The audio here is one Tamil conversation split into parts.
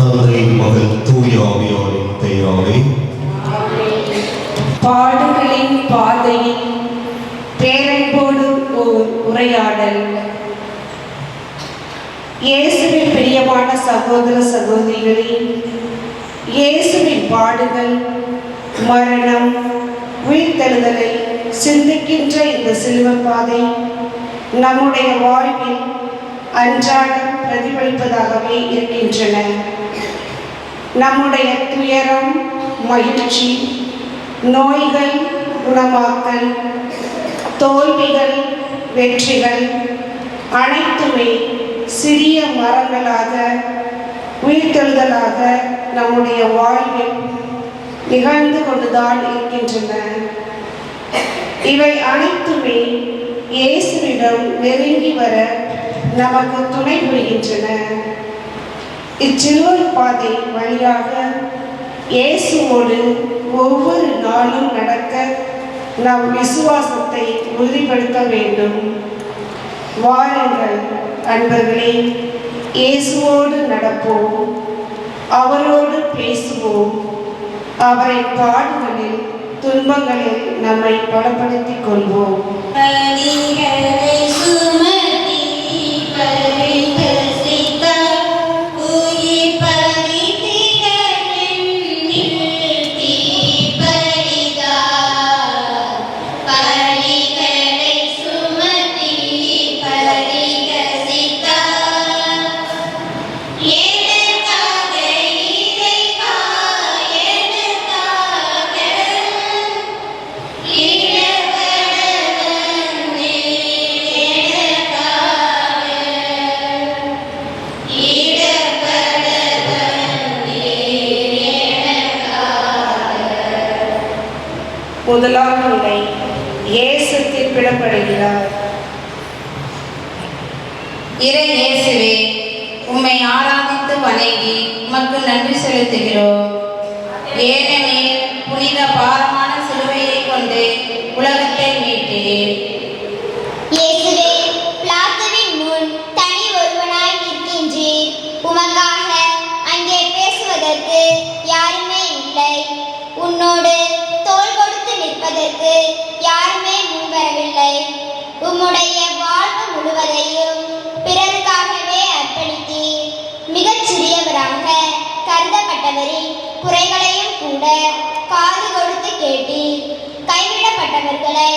தந்தை மகன் தூய ஆவியாரின் பெயராலே. பாடுகளின் பாதையில் பேரன்போடு ஓர் உரையாடல். இயேசுவின் பிரியமான சகோதர சகோதரிகளே, இயேசுவின் பாடுகள், மரணம், உயிர்த்தெழுதலை சிந்திக்கின்ற இந்த சிலுவை பாதை நம்முடைய வாழ்வில் அன்றாடம் பிரதிபலிப்பதாகவே இருக்கின்றன. நம்முடைய துயரம், மகிழ்ச்சி, நோய்கள், குணமாக்கல், தோல்விகள், வெற்றிகள் அனைத்துமே சிறிய மரங்களாக, உயிர்த்தெழுதலாக நம்முடைய வாழ்வில் நிகழ்ந்து கொண்டுதான் இருக்கின்றன. இவை அனைத்துமே இயேசுவிடம் நெருங்கி வர நமக்கு துணை புரிகின்றன. இச்சிலுவை பாதை வழியாக இயேசுவோடு ஒவ்வொரு நாளும் நடக்க நம் விசுவாசத்தை உறுதிப்படுத்த வேண்டும். வாருங்கள் அன்பர்களே, இயேசுவோடு நடப்போம், அவரோடு பேசுவோம், அவரை பாடுகளில், துன்பங்களில் நம்மை பலப்படுத்திக் கொள்வோம். முதலாம் நிலை, இயேசு தீர்ப்பிடப்படுகிறார். இறை இயேசுவே, உம்மை ஆராதித்து வணங்கி உமக்கு நன்றி செலுத்துகிறோம். ஏனெனில் புனித பாரமான சிலுவையை கொண்டு உலகத்தை மீட்டீர். இயேசுவே, பிலாத்துவின் முன் தனி ஒருவனாய் நிற்கின்றீர். உமக்காக அங்கே பேசுவதற்கு யாருமே இல்லை. உன்னோடு தோள் கொடுத்து நிற்பதற்கு யாருமே முன்வரவில்லை. உம்முடைய வாழ்வு முழுவதையும் பிறருக்காகவே அர்ப்பணித்தீர். மிகச் சிறியவராக கருதப்பட்டவரின் குறைகளையும் கூட காது கொடுத்து கேட்டீர். கைவிடப்பட்டவர்களை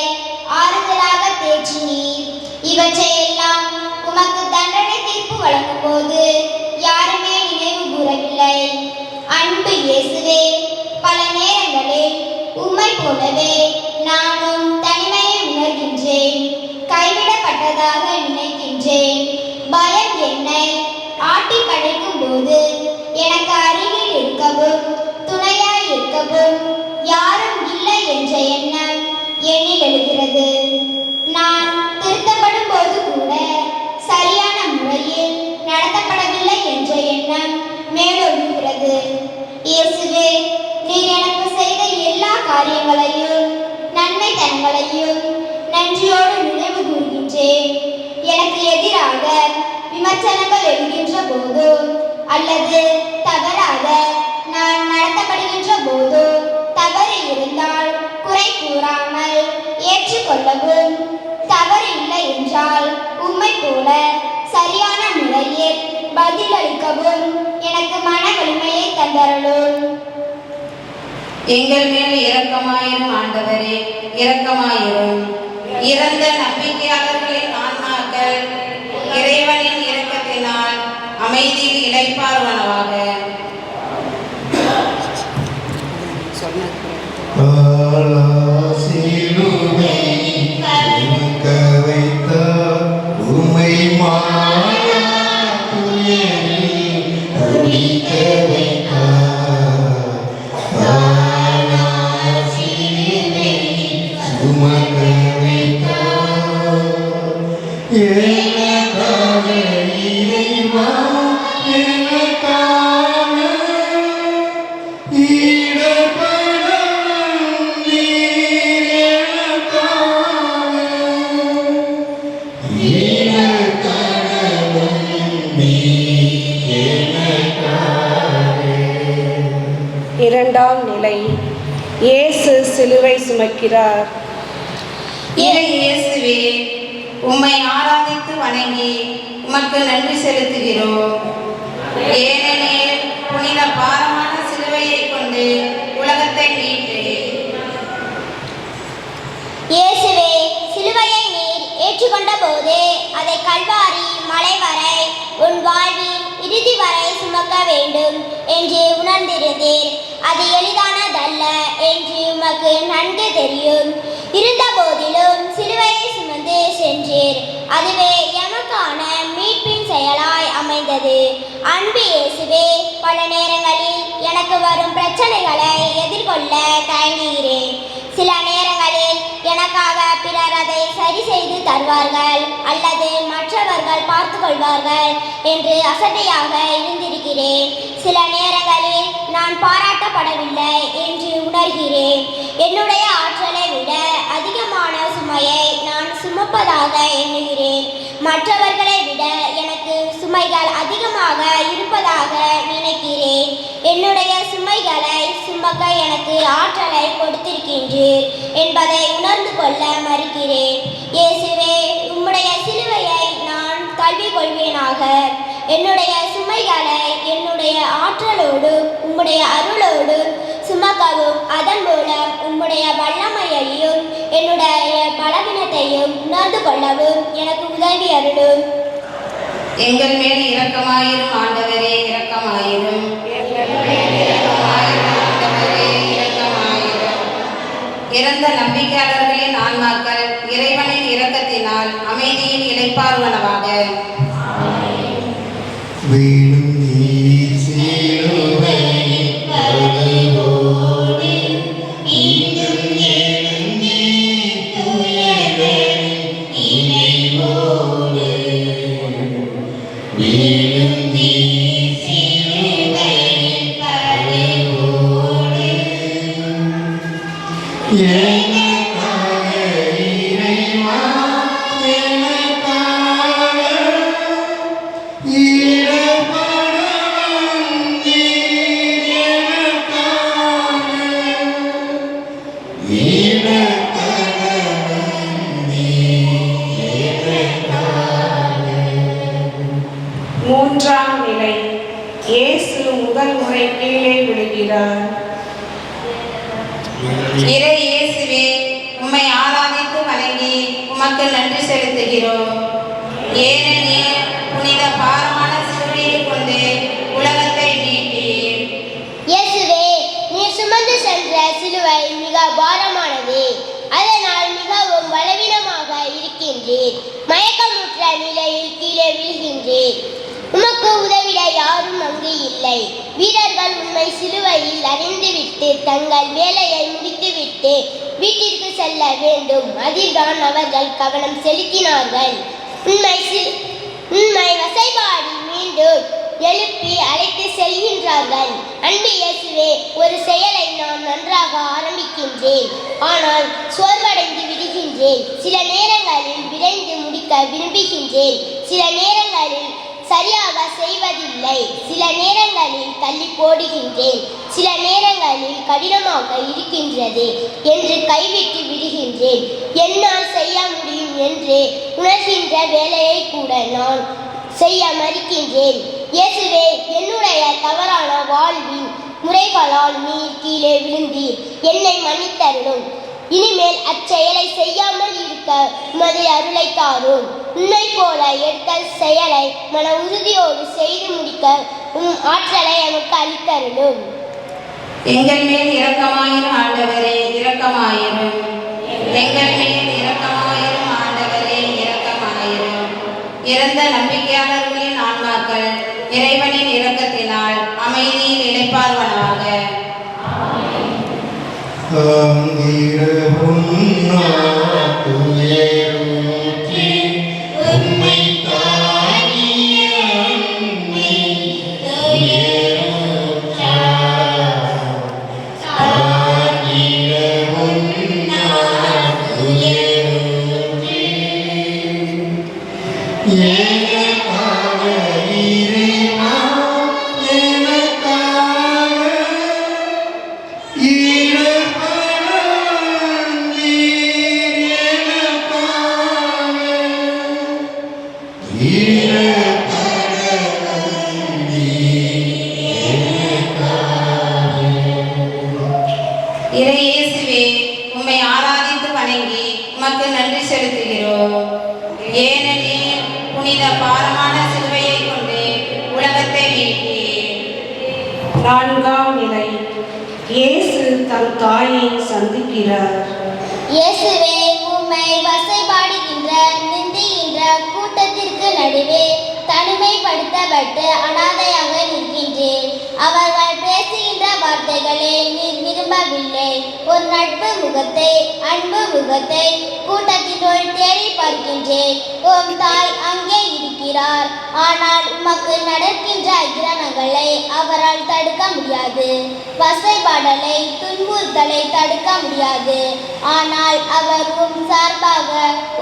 ஆறுதலாக தேற்றினீர். இவற்றையெல்லாம் உமக்கு தண்டனை தீர்ப்பு வழங்கும் போது யாருமே நினைவு கூறவில்லை. அன்பு இயேசுவே, பல நேரங்களில் உம்மை போலவே நானும் தனிமையை உணர்கின்றேன். கைவிடப்பட்டதாக நினைக்கின்றேன். பயம் என்னை ஆட்டி படைக்கும் போது எனக்கு அருகில் இருக்கவும் துணையாய் இருக்கவும் யாரும் இல்லை என்ற எண்ணம் என்னில் எழுகிறது. நான் திருத்தப்படும் போது கூட சரியான முறையில் நடத்தப்படவில்லை என்ற எண்ணம் மேலொழுகிறது. இயேசுவே, நீர் எனக்கு செய்த எல்லா காரியங்களையும் நன்மைத்தனங்களையும் நன்றியோடு நினைவு கூறுகின்றேன். எனக்கு எதிராக விமர்சனங்கள் எழுகின்ற போதோ அல்லது தவறாக நான் நடத்தப்படுகின்ற போதோ தவறு இருந்தால் குறை கூறாமல் ஏற்றுக்கொள்ளவும், தவறு இல்லை என்றால் உம்மை போல சரியான முறையில் பதிலளிக்கவும் எனக்கு மன வலிமையை தந்தருளும். எங்கள் மேல் இரக்கமாயிரும் ஆண்டவரே, இரக்கமாயிரும். இறந்த நம்பிக்கையாளர்களின் ஆன்மாக்கள் இறைவனின் இரக்கத்தினால் அமைதியில் இளைப்பாறுவனவாக. Yeah. இரண்டாம் நிலை. இயேசு சிலுவை சுமக்கிறார். இயேசுவே, உம்மை ஆராதித்து வணங்கி உமக்கு நன்றி செலுத்துகிறோம். ஏனெனில் புனித பாரமான சிலுவையை கொண்டு உலகத்தை மீட்டீர். இயேசுவே, சிலுவையை நீர் ஏற்றுக்கொண்ட போது அதை கல்வாரி மலை வரை உன் வாழ்வில் இறுதி வரை சுமக்க வேண்டும் என்று உணர்ந்திருந்தீர். அது எளிதானதல்ல என்று உமக்கு நன்கு தெரியும். இருந்த போதிலும் சிலுவையை சுமந்து சென்றீர். அதுவே எமக்கான மீட்பின் செயலாய் அமைந்தது. அன்பு இயேசுவே, பல நேரங்களில் எனக்கு வரும் பிரச்சனைகளை எதிர்கொள்ள தயங்குகிறேன். சில நேரங்களில் எனக்காக பிறர் அதை சரி செய்து தருவார்கள் அல்லது மற்றவர்கள் பார்த்து கொள்வார்கள் என்று அசட்டையாக இருந்திருக்கிறேன். சில நேரங்களில் நான் பாராட்டப்படவில்லை என்று உணர்கிறேன். என்னுடைய ஆற்றலை விட அதிகமான சுமையை நான் சுமப்பதாக எண்ணுகிறேன். மற்றவர்களை விட எனக்கு சுமைகள் அதிகமாக இருப்பதாக நினைக்கிறேன். என்னுடைய சுமைகளை சுமக்க எனக்கு ஆற்றலை கொடுத்திருக்கின்றீர் என்பதை உணர்ந்து கொள்ள மறுக்கிறேன். இயேசுவே, உம்முடைய சிலுவையை நான் தழுவிக்கொள்வேனாக. என்னுடைய சுமைகளை என்னுடைய ஆற்றலோடு உம்முடைய அருளோடு சுமக்கவும், அதன் மூலம் உம்முடைய வல்லமையையும் என்னுடைய பலவீனத்தையும் உணர்ந்து கொள்ளவும் எனக்கு உதவி அருளும். எங்கள் மேல் இரக்கமாயிரும் ஆண்டவரே, இரக்கமாயிரும். இறந்த நம்பிக்கையாளர்களின் ஆன்மாக்கள் இறைவனின் இரக்கத்தினால் அமைதியில் இளைப்பாறுவனவாக. மூன்றாம் நிலை. இயேசு முதல் முறை கீழே விழுகிறார். இறை இயேசுவே, உம்மை ஆராதித்து வணங்கி உமக்கு நன்றி செலுத்துகிறோம். ஏனெனில் புனித பாரமான சிலுவையை கொண்டு உலகத்தை மீட்டீர். இயேசுவே, நீர் சுமந்து சென்ற சிலுவை மிக பாரமானது. அதனால் மிகவும் பலவீனமாக இருக்கின்றீர். மயக்கமுற்ற நிலையில் கீழே விழுகின்றீர். உமக்கு உதவிட யாரும் அங்கு இல்லை. வீரர்கள் உண்மை சிலுவையில் அறிந்துவிட்டு தங்கள் வேலையை முடித்துவிட்டு வீட்டிற்கு செல்ல வேண்டும். அதில்தான் அவர்கள் கவனம் செலுத்தினார்கள். உண்மை வசைபாடி மீண்டும் எழுப்பி அழைத்து செல்கின்றார்கள். அன்பு இயேசுவே, ஒரு செயலை நான் நன்றாக ஆரம்பிக்கின்றேன், ஆனால் சோர்வடைந்து விடுகின்றேன். சில நேரங்களில் விரைந்து முடிக்க விரும்புகின்றேன். சில நேரங்களில் சரியாக செய்வதில்லை. சில நேரங்களில் தள்ளி போடுகின்றேன். சில நேரங்களில் கடினமாக இருக்கின்றது என்று கைவிட்டு விடுகின்றேன். என்னால் செய்ய முடியும் என்று உணர்கின்ற வேலையை கூட நான் செய்ய மறுக்கின்றேன். இயேசுவே, என்னுடைய தவறான வாழ்வின் முறைகளால் நீர் கீழே விழுந்தீர். என்னை மன்னித்தருளும். இனிமேல் அச்செயலை செய்யாமல் இருக்க உமது அருளை தாரும். உண்மை போல எடுத்த செயலை மன உறுதியோடு செய்து முடிக்க ஆற்றலை எனக்கு அளித்தருளும். எங்கள் மேல் இரக்கமாயிரும் ஆண்டவரே, இரக்கமாயிரும். எங்கள் மேல் இரக்கமாயிரும் ஆண்டவரே, இரக்கமாயிரும். இறந்த நம்பிக்கையாளர்களின் ஆன்மாக்கள் இறைவனின் இரக்கத்தினால் அமைதியில் இளைப்பாறுவனவாக. இறையேசுவே, உம்மை ஆராதித்து வணங்கி உமக்கு நன்றி செலுத்துகிறோம். ஏனெனில் புனித பாரமான சிலுவையை கொண்டு உலகத்தை மீட்டீர். நான்காம் நிலை. இயேசு தம் தாயை சந்திக்கிறார். இயேசுவே, உம்மை வசைபாடுகின்ற நிந்திக்கின்ற கூட்டத்திற்கு நடுவே தனிமைப்படுத்தப்பட்டு அனாதையாக நிற்கின்றேன். அவர்கள் பேசுகின்ற வார்த்தைகளை நீர் விரும்பவில்லை. ஒரு நட்பு முகத்தை, அன்பு முகத்தை கூட்டத்தினுள் தேடி பார்க்கின்றேன். உம் தாய் அங்கே இருக்கிறார். ஆனால் உமக்கு நடக்கின்ற அக்கிரமங்களை அவரால் தடுக்க முடியாது. வசைபாடலை, துன்புறுத்தலை தடுக்க முடியாது. ஆனால் அவர் உம் சார்பாக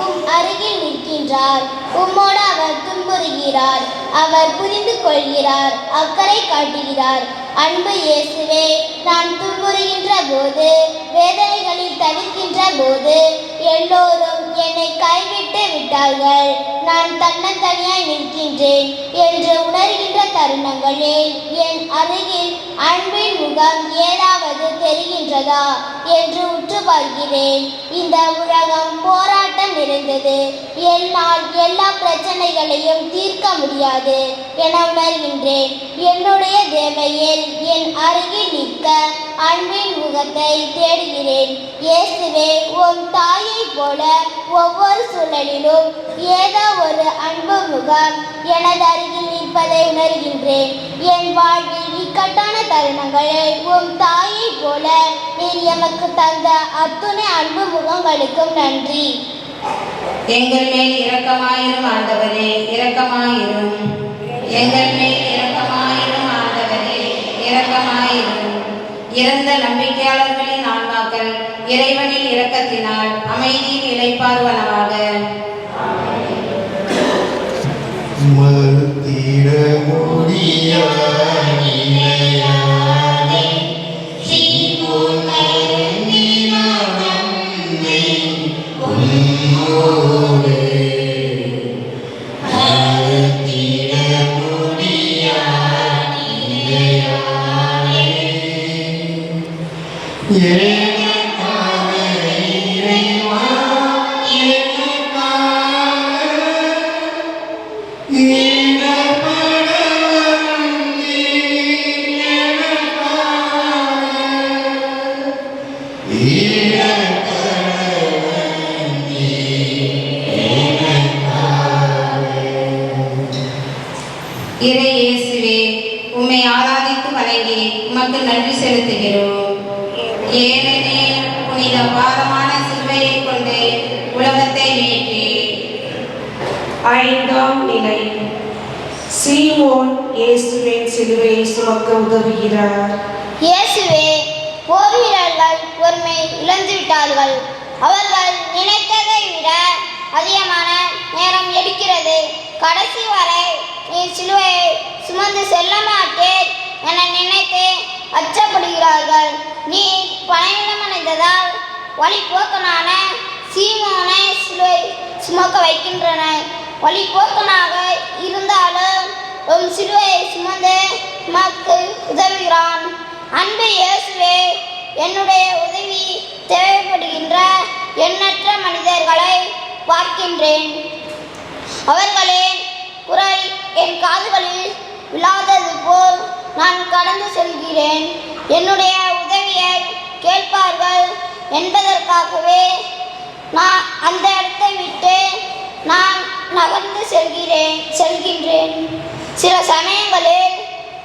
உம் அருகில் நிற்கின்றார். உம்மோடு அவர் துன்புறுகிறார். அவர் புரிந்து கொள்கிறார், அக்கறை காட்டுகிறார். அன்பு இயேசுவே, நான் துன்புறுகின்ற போது, வேதனைகளில் தவிக்கின்ற போது எல்லோரும் என்னை கைவிட்டு விட்டார்கள், நான் தன்னந்தனியாய் நிற்கின்றேன் என்று உணர்கின்ற தருணங்களில் என் அருகில் அன்பின் முகம் ஏதாவது தெரிகின்றதா என்று உற்று பார்க்கிறேன். இந்த உலகம் போராட்டம் நிறைந்தது. என்னால் எல்லா பிரச்சனைகளையும் தீர்க்க முடியாது என உணர்கின்றேன். என்னுடைய தேவையில் என் அருகில் நிற்க அன்பின் முகத்தை தேடுகிறேன். இயேசுவே, உம் தாயை போல ஒவ்வொரு சூழலிலும் ஏதோ ஒரு அன்பு முகம் எனது அருகில் நிற்பதை உணர்கின்றேன். என் வாழ்வில் இக்கட்டான தருணங்களில் உம் தாயை போல நீர் எமக்கு தந்த அத்துணை அன்பு முகங்களுக்கும் நன்றி. எங்கள் மேல் இரக்கமாயிரும் ஆண்டவரே, இரக்கமாயிரும். எங்கள் மேல் இரக்கமாயிரும் ஆண்டவரே, இரக்கமாயிரும். இறந்த நம்பிக்கையாளர்களின் ஆன்மாக்கள் இறைவனின் இரக்கத்தினால் அமைதியில் இளைப்பாறுவனவாக. மறுத்திட முடியாத இறையேசுவே, உம்மை ஆராதித்து வணங்கி உமக்கு நன்றி செலுத்துகிறோம். ஏனெனில் புனித பாரமான சிலுவையை கொண்டு உலகத்தை மீட்டீர். ஐந்தாம் நிலை. சீமோன் இயேசுவின் சிலுவையை சுமக்க உதவுகிறார். இயேசுவே, போர்வீரர்கள் பொறுமை இழந்துவிட்டார்கள். அவர்கள் நினைத்ததை விட அதிகமான நேரம் எடுக்கிறது. கடைசி வரை நீ சிலுவையை சுமந்து செல்ல மாட்டேன் என நினைத்து அச்சப்படுகிறார்கள். நீ பலவீனமடைந்ததால் வழிபோக்கனான சீமோனை சிலுவை சுமக்க வைக்கின்றன. வழிபோக்கனாக இருந்தாலும் உம் சிலுவையை சுமந்து உமக்கு உதவுகிறான். அன்பு இயேசுவே, என்னுடைய உதவி தேவைப்படுகின்ற எண்ணற்ற மனிதர்களை பார்க்கின்றேன். அவர்களின் குரல் என் காதுகளில் விழாதது போல் நான் கடந்து செல்கிறேன். என்னுடைய உதவியை கேட்பார்கள் என்பதற்காகவே நான் அந்த இடத்தை விட்டு நான் நகர்ந்து செல்கின்றேன். சில சமயங்களில்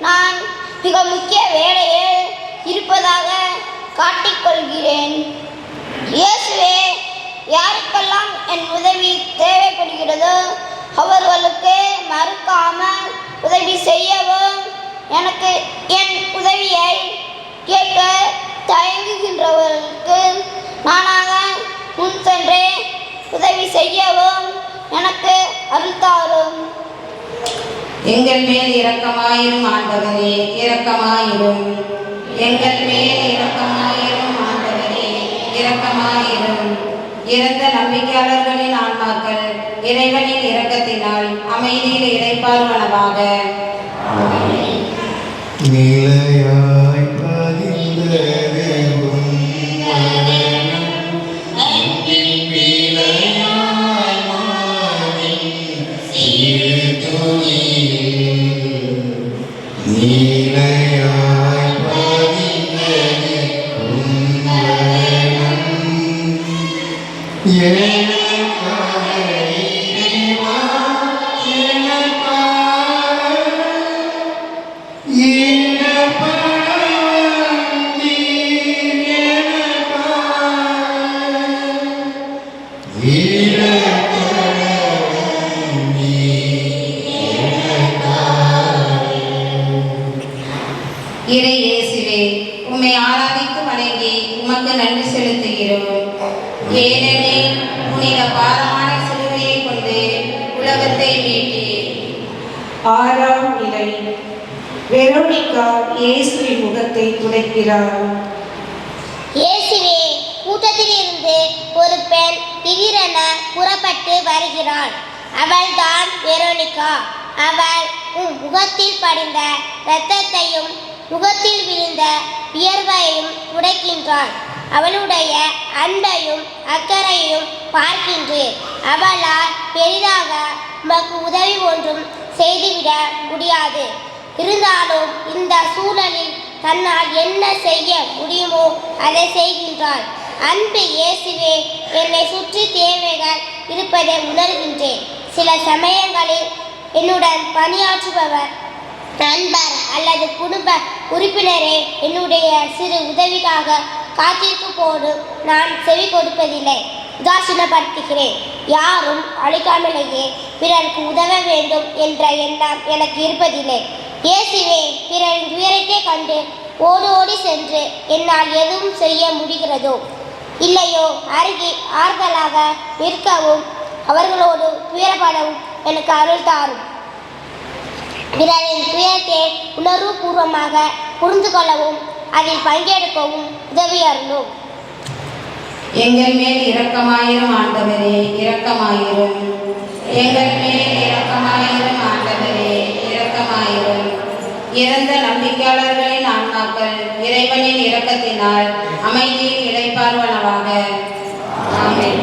நான் மிக முக்கிய வேலையில் இருப்பதாக காட்டிக்கொள்கிறேன். இயேசுவே, யாருக்கெல்லாம் என் உதவி தேவைப்படுகிறதோ அவர்களுக்கு மறுக்காமல் உதவி செய்யவும், எனக்கு என் உதவியை கேட்க தயங்குகின்றவர்களுக்கு நானாக முன் சென்று உதவி செய்யவும் எனக்கு அருள் தாரும். எங்கள் மேல் இரக்கமாயிரும் ஆண்டவரே, இரக்கமாயிரும். எங்கள் மேல் இரக்கமாயிரும் ஆண்டவரே, இரக்கமாயிரும். இறந்த நம்பிக்கையாளர்களின் ஆன்மாக்கள் இறைவனின் இரக்கத்தினால் அமைதியில் இளைப்பாறுவனவாக. நிலையாய் பதிந்தது உன் மரணம், அன்பின் விலையாய் மாறின் சிறு துளியில். நிலையாய் பதிந்தது உன் மரணம், எனக்காக இறைவா, எனக்காக இறை இயேசுவே, உம்மை ஆராதித்து வணங்கி உமக்கு நன்றி செலுத்துகிறோம். ஏனெனில் புனித பாரமான சிலுவையை கொண்டு உலகத்தை மீட்டீர். ஆறாம் நிலை. வெரோனிகா இயேசுவின் முகத்தை துடைக்கிறார். இயேசுவே, கூட்டத்திலிருந்து ஒரு பெண் திடீரென புறப்பட்டு வருகிறாள். அவள்தான் வெரோனிகா. அவள் உன் முகத்தில் படிந்த இரத்தத்தையும் முகத்தில் விழுந்த வியர்வையையும் துடைக்கின்றாள். அவளுடைய அன்பையும் அக்கறையையும் பார்க்கின்றேன். அவளால் பெரிதாக உமக்கு உதவி ஒன்றும் செய்துவிட முடியாது. இருந்தாலும் இந்த சூழலில் தன்னால் என்ன செய்ய முடியுமோ அதை செய்கின்றாள். அன்பு இயேசுவே, என்னை சுற்றி தேவைகள் இருப்பதை உணர்கின்றேன். சில சமயங்களில் என்னுடன் பணியாற்றுபவர் நண்பர் அல்லது குடும்ப உறுப்பினரே என்னுடைய சிறு உதவிக்காக காத்திருக்கும் போது நான் செவி கொடுப்பதில்லை, உதாசீனப்படுத்துகிறேன். யாரும் அழைக்காமலேயே பிறருக்கு உதவ வேண்டும் என்ற எண்ணம் எனக்கு இருப்பதில்லை. இயேசுவே, பிறரின் துயரத்தை கண்டு ஓடோடி சென்று என்னால் எதுவும் செய்ய முடிகிறதோ இல்லையோ அருகே ஆறுதலாக நிற்கவும் அவர்களோடு துயரப்படவும் எனக்கு அருள் தாரும். பிறரின் துயரத்தை உணர்வுபூர்வமாக புரிந்து கொள்ளவும் அதில் பங்கெடுக்கவும் உதவி அருளும். எங்கள் மேல் இரக்கமாயிரும் ஆண்டவரே, இரக்கமாயிரும். எங்கள் மேல் இரக்கமாயிரும் ஆண்டவரே, இரக்கமாயிரும். இறந்த நம்பிக்கையாளர்களின் ஆன்மாக்கள் இறைவனின் இரக்கத்தினால் அமைதியில் இளைப்பாறுவனவாக. ஆமென்.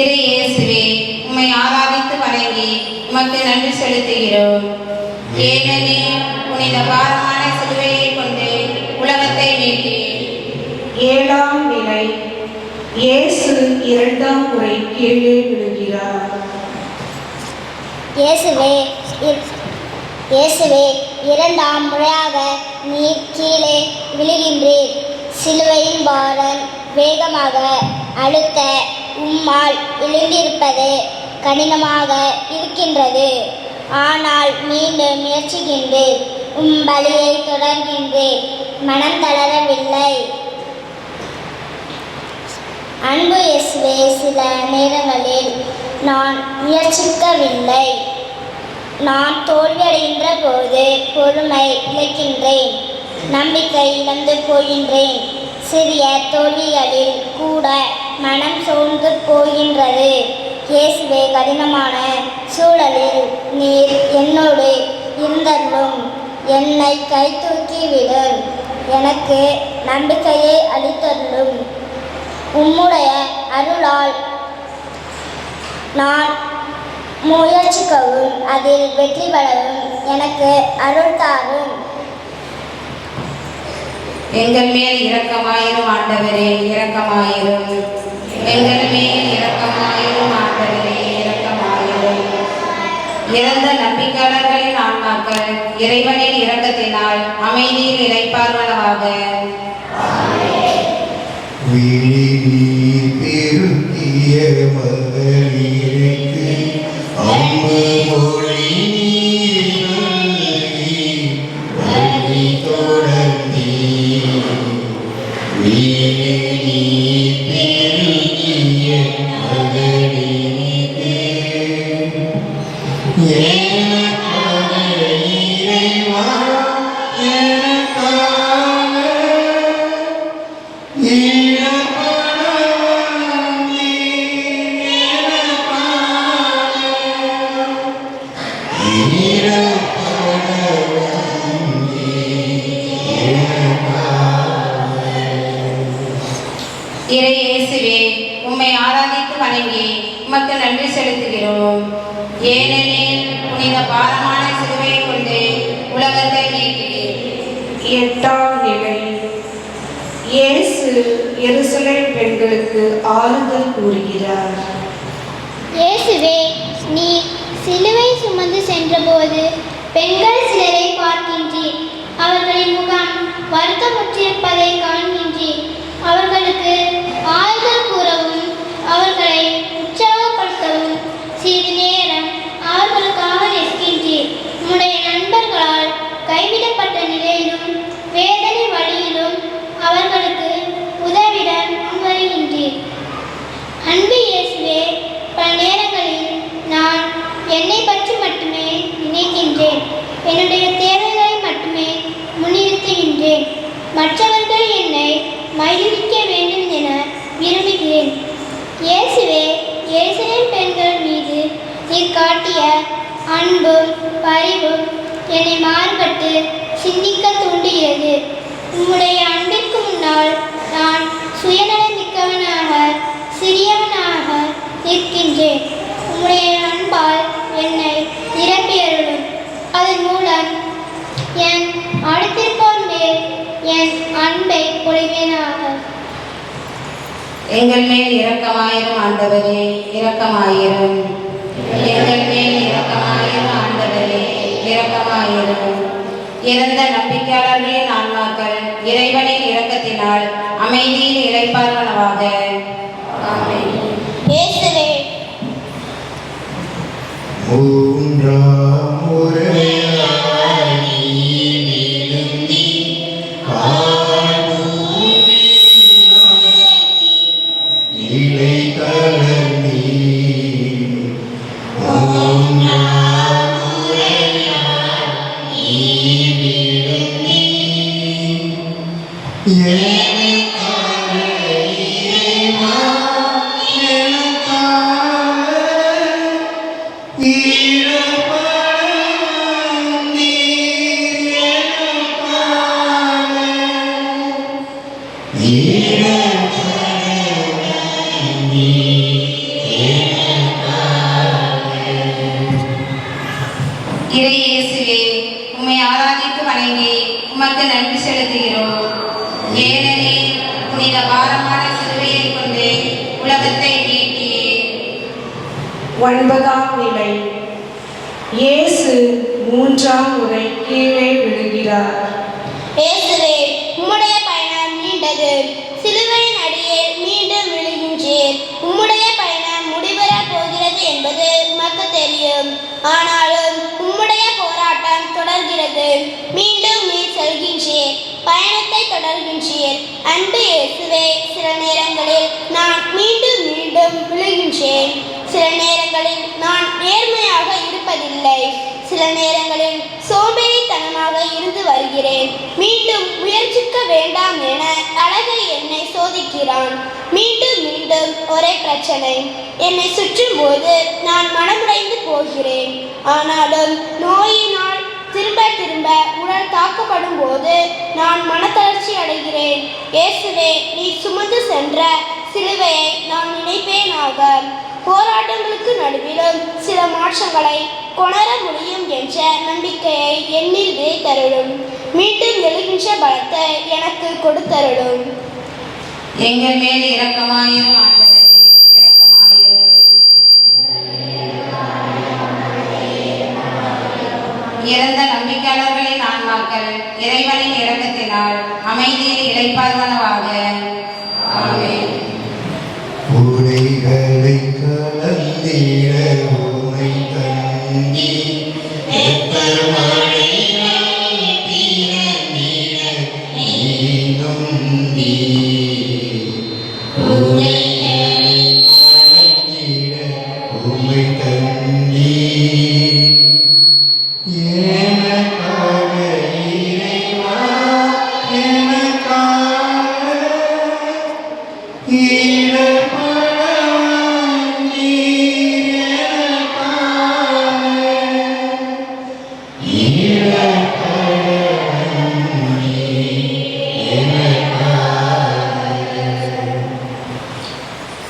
இறை இயேசுவே, உம்மை ஆராதித்து வணங்கி உமக்கு நன்றி செலுத்துகிறோம். ஏனெனில் புனித பாரமான சிலுவையை கொண்டு உலகத்தை மீட்டீர். ஏழாம் நிலை. இயேசு இரண்டாம் முறை கீழே விழுகிறார். இயேசுவே, இரண்டாம் முறையாக நீர் கீழே விழுகின்றீர். சிலுவையின் பாரம் வேகமாக அழுத்த உம்மால் எழுந்திருப்பது கடினமாக இருக்கின்றது. ஆனால் மீண்டும் முயற்சிக்கின்றேன். உம் பலியை தொடர்கின்றேன். மனம் தளரவில்லை. அன்பு இயேசுவே, சில நேரங்களில் நான் முயற்சிக்கவில்லை. நான் தோல்வியடைகின்ற போது பொறுமை இழக்கின்றேன். நம்பிக்கை இழந்து போகின்றேன். சிறிய தோல்விகளில் கூட மனம் சோர்ந்து போகின்றது. இயேசுவே, கடினமான சூழலில் நீர் என்னோடு இருந்தருளும். என்னை கை தூக்கிவிடும். எனக்கு நம்பிக்கையை அளித்தருளும். உம்முடைய அருளால் நான் முயற்சிக்கவும் அதில் வெற்றி பெறவும் எனக்கு அருள் தாரும். எங்கள் மேல் இரக்கமாயிரும் ஆண்டவரே, இரக்கமாயிரும். எங்கள் மேல் இரக்கமாயிரும் ஆண்டவரே, இரக்கமாயிரும். இறந்த நம்பிக்கையாளர்களின் ஆன்மாக்கள் இறைவனின் இரக்கத்தினால் அமைதியில் இளைப்பாறுவனவாக. விழிநீர் பெருக்கிய மகளிருக்கு அம்பு மொழி வழி தொடர்ந்தீ. விழிநீர் பெருக்கிய மகளிருக்கு எனக்காக இறைவா, எனக்காக இறை இயேசுவே, உம்மை ஆராதித்து வணங்கி உமக்கு நன்றி செலுத்துகிறோம். ஏனெனில் புனித பாரமான சிலுவையை கொண்டு உலகத்தை மீட்டீர். 8ஆம் நிலை. இயேசு எருசலேம் பெண்களுக்கு ஆறுதல் கூறுகிறார். இயேசுவே, நீ சிலுவை சுமந்து சென்றபோது பெண்கள் சிலரை பார்க்கின்றீர். அவர்களின் முகம் வருத்தமுற்றிருப்பதை காண்கின்றீர். அவர்களுக்கு ஆறுதல் கூறவும் அவர்களை உற்சாகப்படுத்தவும் சிறிது நேரம் அவர்களுக்காக நிற்கின்றீர். உம்முடைய நண்பர்களால் கைவிடப்பட்ட நிலையிலும் வேதனை வழியிலும் அவர்களுக்கு உதவிட முன்வருகின்றீர். அன்பு இயேசுவே, பல நேரங்களில் நான் என்னை பற்றி மட்டுமே நினைக்கின்றேன். என்னுடைய தேவைகளை மட்டுமே முன்னிறுத்துகின்றேன். மற்றவர்கள் என்னை மகிழ்விக்க வேண்டும் என விரும்புகிறேன். இயேசுவே, எருசலேம் பெண்கள் மீது நீர் காட்டிய அன்பும் பரிவும் என்னை மாறுபட்டு சிந்திக்க தூண்டுகிறது. உம்முடைய அன்பிற்கு முன்னால் நான் சுயநலமிக்கவனாக சிறியவனாக நிற்கின்றேன். உம்முடைய அன்பால் என்னை நிரப்பியருளும். அதன் மூலம் என் அடுத்திருப்போர் மேல் என் அன்பை பொழிவேனாக. எங்கள் மேல் இரக்கமாயிரும் ஆண்டவரே, இரக்கமாயிரும். எங்கள் மேல் இரக்கமாயிரும் ஆண்டவரே, இரக்கமாயிரும். இறந்த நம்பிக்கையாளர்களின் ஆன்மாக்கள் இறைவனின் இரக்கத்தினால் அமைதியில் இளைப்பாறுவனவாக. ஆமென். இயேசுவே, மூன்றாம் முறையாய் நீ விழுந்தி நிலை தளர்ந்தீ. மூன்றாம் முறையாய் நீ விழுந்தி எனக்காக இறைவா, எனக்காக இறை இயேசுவே, உம்மை ஆராதித்து வணங்கி உமக்கு நன்றி செலுத்துகிறோம். ஏனெனில் புனித பாரமான சிலுவையை கொண்டு உலகத்தை மீட்டீர். 9ஆம் நிலை. இயேசு 3ஆம் முறை கீழே விழுகிறார். இயேசுவே, உம்முடைய பயணம் நீண்டது. சிலுவையின் அடியில் மீண்டும் விழுகின்றீர். உம்முடைய பயணம் முடிவரப் போகிறது என்பது உமக்கு தெரியும். ஆனாலும் உம்முடைய போராட்டம் தொடர்கிறது. மீண்டும் நீர் செல்கின்றீர், பயணத்தை தொடர்கின்றீர். அன்பு இயேசுவே, சில நேரங்களில் நான் மீண்டும் மீண்டும் விழுகின்றேன். சில நேரங்களில் நான் நேர்மையாக இருப்பதில்லை. சில நேரங்களில் சோம்பேறித்தனமாக இருந்து வருகிறேன். மீண்டும் முயற்சிக்க வேண்டாம் என அழகை என்னை சோதிக்கிறான். மீண்டும் மீண்டும் ஒரே பிரச்சனை. என்னை சுற்றும் போது நான் மனமுடைந்து போகிறேன். ஆனாலும் நோயினால் திரும்ப திரும்ப உடல் தாக்கப்படும் போது நான் மனத்தளர்ச்சி அடைகிறேன். இயேசுவே, நீ சுமந்து சென்ற சிலுவையை நான் நினைப்பேனாக. போராட்டங்களுக்கு நடுவிலும் சில மாற்றங்களை கொணர முடியும் என்ற நம்பிக்கையை என்னில் விதைத்தருளும். மீண்டும் எழுகின்ற பலத்தை எனக்கு கொடுத்தருளும். எங்கள் மேல் இரக்கமாயிரும் ஆண்டவரே, இறந்த நம்பிக்கையாளர்களின் ஆன்மாக்கள் இறைவனின் இரக்கத்தினால் அமைதியில் இளைப்பாறுவனவாக. ஆமென். உடைகளை கலந்திட உமை தந்தி உமை தந்தி எனக்காக இறைவா எனக்காக ஈடப்படவன் நீர் எனக்காக ஈடப்படவன் நீர் எனக்காக.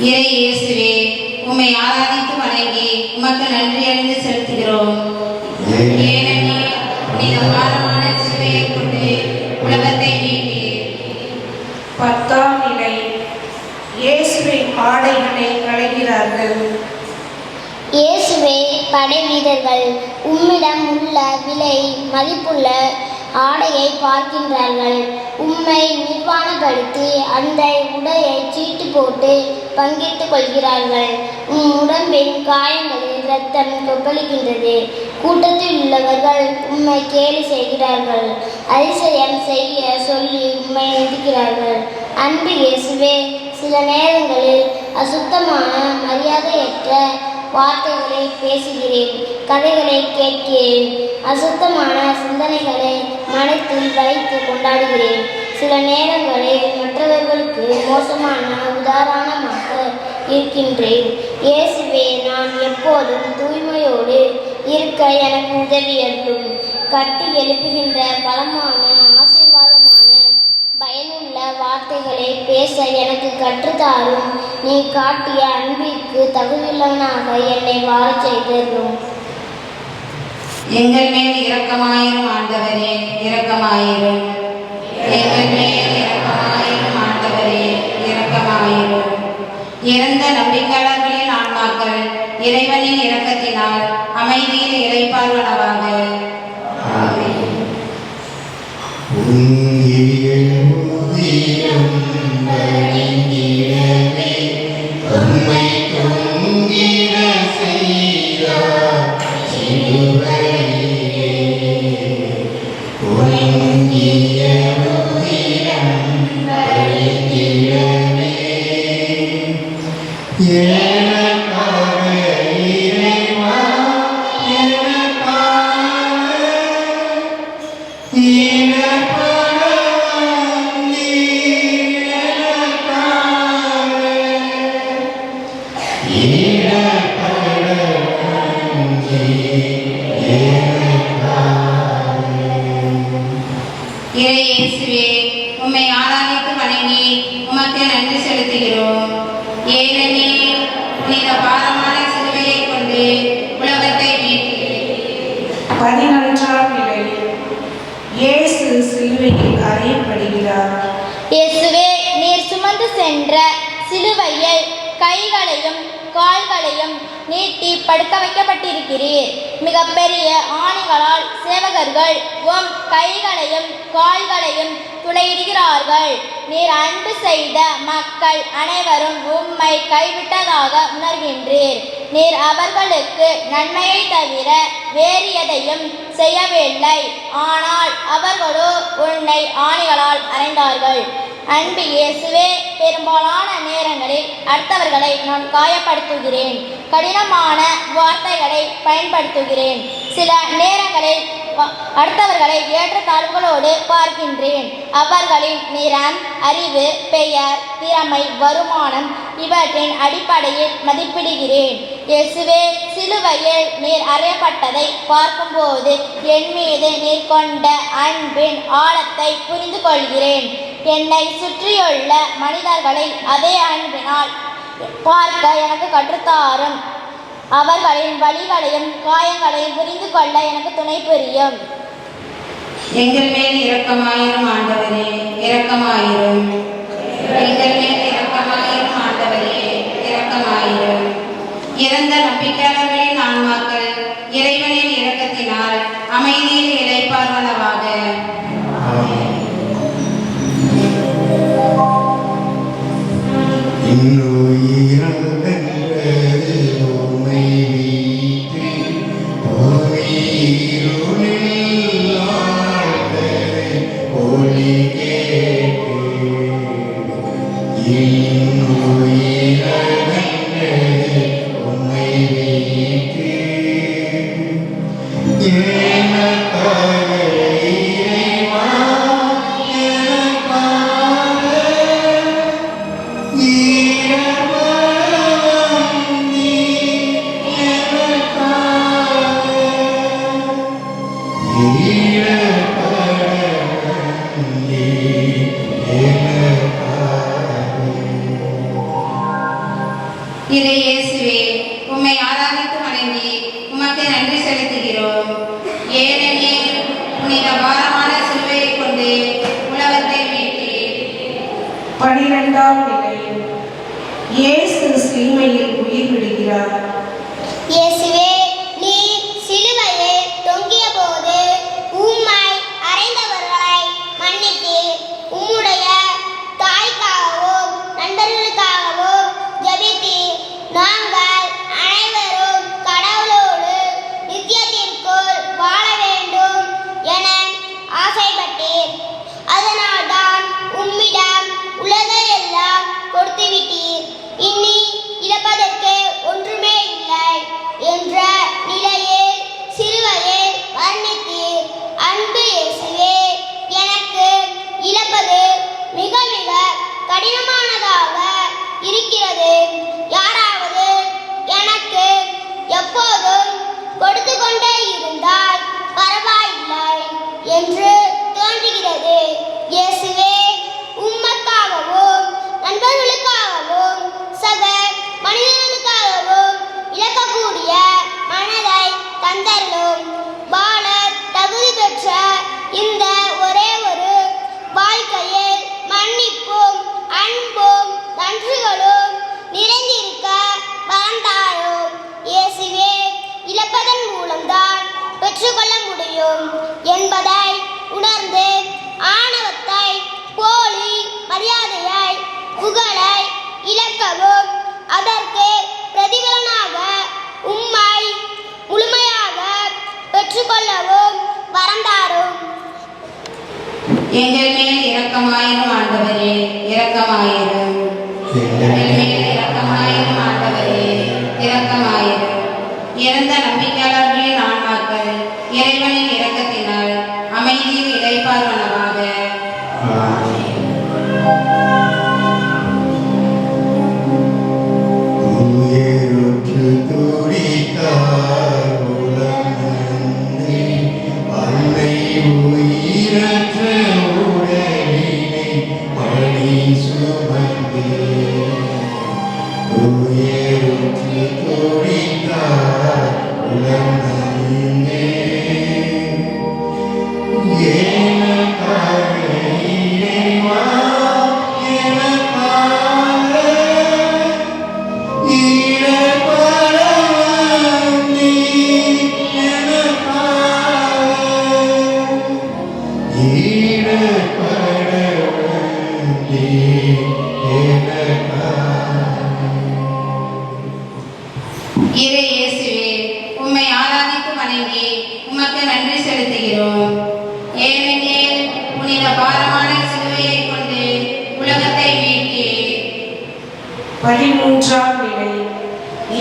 இறை இயேசுவே, உம்மை ஆராதித்து வணங்கி உமக்கு நன்றி அறிந்து செலுத்துகிறோம். ஏனெனில் புனித பாரமான சிலுவையை கொண்டு உலகத்தை மீட்டீர். 10ஆம் நிலை. இயேசுவின் ஆடைகளை களைகிறார்கள். இயேசுவே, படை வீரர்கள் உம்மிடம் உள்ள விலை மதிப்புள்ள ஆடையை பார்க்கின்றார்கள். உம்மை நிர்வாணப்படுத்தி அந்த உடையை சீட்டு போட்டு பங்கிட்டுக் கொள்கிறார்கள். உடம்பின் காயங்களில் இரத்தம் கொப்பளிக்கின்றது. கூட்டத்தில் உள்ளவர்கள் உம்மை கேலி செய்கிறார்கள். அதிசயம் செய்ய சொல்லி உம்மை நிந்திக்கிறார்கள். அன்பு இயேசுவே, சில நேரங்களில் அசுத்தமான மரியாதையற்ற வார்த்தைகளை பேசுகிறேன், கதைகளை கேட்கிறேன், அசுத்தமான சிந்தனைகளை மனத்தில் வைத்து கொண்டாடுகிறேன். சில நேரங்களில் மற்றவர்களுக்கு மோசமான உதாரணமாக இருக்கின்றேன். இயேசுவே, நான் எப்போதும் தூய்மையோடு இருக்க எனக்கு உதவியருளும். கட்டி எழுப்புகின்ற பலமான ஆசீர்வாதமான பயனுள்ள வார்த்தைகளை பேச எனக்கு கற்றுத்தாரும். நீ காட்டிய அன்பிற்கு தகுதியுள்ளவனாக என்னை வாழச் செய்தருளும். எங்கள் மேல் இரக்கமாயிரும் ஆண்டவரே, இரக்கமாயிரும். எங்கள் மேல் இரக்கமாயிரும் ஆண்டவரே, இரக்கமாயிரும். இறந்த நம்பிக்கையாளர்களின் ஆன்மாக்கள் இறைவனின் இரக்கத்தினால் அமைதியில் இளைப்பாறுவனவாக. ஆமென். உங்கிய உதிரம் வணங்கிடவே உம்மை தொங்கிட செய்தார் சிலுவையிலே. உங்கிய உதிரம் வணங்கிடவே எனக்காக இறைவா எனக்காக ஈடப்படவன் நீர் எனக்காக ஈடப்படவன் நீர் எனக்காக. இறை இயேசுவே, உம்மை ஆராதித்து வணங்கி உமக்கு நன்றி செலுத்துகிறோம். ஏனெனில் புனித பாரமான சிலுவையை கொண்டு உலகத்தை மீட்டீர். 11ஆம் நிலை. இயேசு சிலுவையில் அறையப்படுகிறார். இயேசுவே, நீர் சுமந்து சென்ற சிலுவையில் கைகளையும் கால்களையும் நீட்டி படுக்க வைக்கப்பட்டிருக்கிறீர். மிகப்பெரிய ஆணிகளால் சேவகர்கள் உம் கைகளையும் கால்களையும் துளையிடுகிறார்கள். நீர் அன்பு செய்த மக்கள் அனைவரும் உம்மை கைவிட்டதாக உணர்கின்றீர். நீர் அவர்களுக்கு நன்மையை தவிர வேறு எதையும் செய்யவில்லை. ஆனால் அவர்களோ உன்னை ஆணிகளால் அறைந்தார்கள். அன்பு இயேசுவே, பெரும்பாலான நேரங்களில் அடுத்தவர்களை நான் காயப்படுத்துகிறேன், கடினமான வார்த்தைகளை பயன்படுத்துகிறேன். சில நேரங்களில் அடுத்தவர்களை ஏற்றத்தாழ்வுகளோடு பார்க்கின்றேன். அவர்களின் நிறம், அறிவு, பெயர், திறமை, வருமானம் இவற்றின் அடிப்படையில் மதிப்பிடுகிறேன். இயேசுவே, சிலுவையில் நீர் அறையப்பட்டதை பார்க்கும்போது என் மீது நீர் கொண்ட அன்பின் ஆழத்தை புரிந்து கொள்கிறேன். என்னை சுற்றியுள்ள மனிதர்களை அதே அன்பினால் பார்க்க எனக்கு கற்றுத்தாரும். அவர்களின் வலிகளையும் காயங்களையும் புரிந்து கொள்ள எனக்கு துணை புரியும். எங்கள் மேல் இரக்கமாயிரும் ஆண்டவரே, இரக்கமாயிரும். எங்கள் மேல் இரக்கமாயிரும் ஆண்டவரே, இரக்கமாயிரும். இறந்த நம்பிக்கையாளர்களின் ஆன்மாக்கள் இறைவனின் இரக்கத்தினால் அமைதியில் இளைப்பாறுவனவாக. இறை இயேசுவே, உம்மை ஆராதித்து வணங்கி உமக்கு நன்றி செலுத்துகிறோம். ஏனெனில் புனித பாரமான சிலுவையை கொண்டு உலகத்தை மீட்டீர். 12ஆம் நிலை. இயேசு சிலுவையில் உயிர் விடுகிறார். இயேசுவே, நீர் சிலுவையில் தொங்கிய போது உம்மை அறைந்தவர்களை மன்னித்தீர். உம்முடைய தாய்க்காகவும் நண்பர்களுக்காகவும் ஜெபித்தீர். நாங்கள் அனைவரும் கடவுளோடு நித்தியத்திற்குள் வாழ வேண்டும் என ஆசைப்பட்டீர். அதனால்தான் உம்மிடம் உலகையெல்லாம் கொடுத்துவிட்டீர். இனி இழப்பதற்கு ஒன்றுமே இல்லை என்ற நிலையில் சிலுவையில் வர்ணித்தீர். அன்பு இயேசுவே, எனக்கு இழப்பது மிக மிக கடினமானதாக இருக்கிறது. யாராவது எனக்கு எப்போதும் கொடுத்து கொண்டே இருந்தால் பரவாயில்லை என்று தோன்றுகிறது. இயேசுவே, உமக்காகவும் நண்பர்களுக்காகவும் சக மனிதர்களுக்காகவும் இழக்கக்கூடிய மனதை தந்தருளும். வாழ தகுதி பெற்ற இந்த ஒரே ஒரு வாழ்க்கையில் மன்னிப்பும் அன்பும் நன்றிகளும் நிறைந்திருக்க வளர்ந்தாரும். இயேசுவே, இழப்பதன் மூலம்தான் பெற்றுக்கொள்ள முடியும் என்பதை உணர்ந்து ஆணவத்தை, போலி மரியாதையை, புகழை இழக்கவும் அதற்கு பிரதிபலனாக உம்மை முழுமையாக பெற்றுக்கொள்ளவும் வரந்தாரும். எங்கள் மேல் இரக்கமாயிரும் ஆண்டவரே, இரக்கமாயிரும். எங்கள் மேல் இரக்கமாயிரும் ஆண்டவரே, இரக்கமாயிரும். இறந்த நம்பிக்கையாளர்களின் ஆன்மாக்கள் இறைவனின் இரக்கத்தினால் அமைதியில் இளைப்பாறுவனவாக. இறை இயேசுவே, உம்மை ஆராதித்து வணங்கி உமக்கு நன்றி செலுத்துகிறோம். ஏனெனில் புனித பாரமான சிலுவையை கொண்டு உலகத்தை மீட்டீர். 13ஆம் நிலை.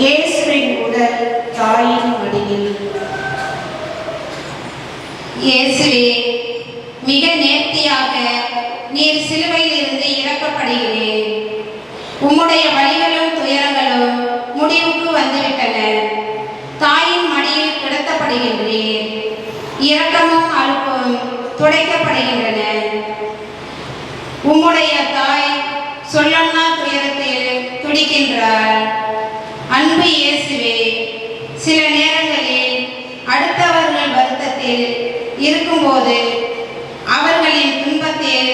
இயேசுவின் உடல் தாயின் மடியில். இயேசுவே, மிக நேர்த்தியாக நீர் சிலுவையில் இருந்து இறக்கப்படுகிறீர். உம்முடைய வலிகளும் துயரங்களும் முடிவுக்கு வந்துவிட்டன. தாயின் மடியில் கிடத்தப்படுகின்றீர். இரக்கமும் அலுப்பும் துடைக்கப்படுகின்றன. உம்முடைய தாய் சொல்லன்னா துயரத்தில் துடிக்கின்றார். அன்பு இயேசுவே, சில நேரங்களில் அடுத்தவர்கள் வருத்தத்தில் இருக்கும்போது அவர்களின் துன்பத்தில்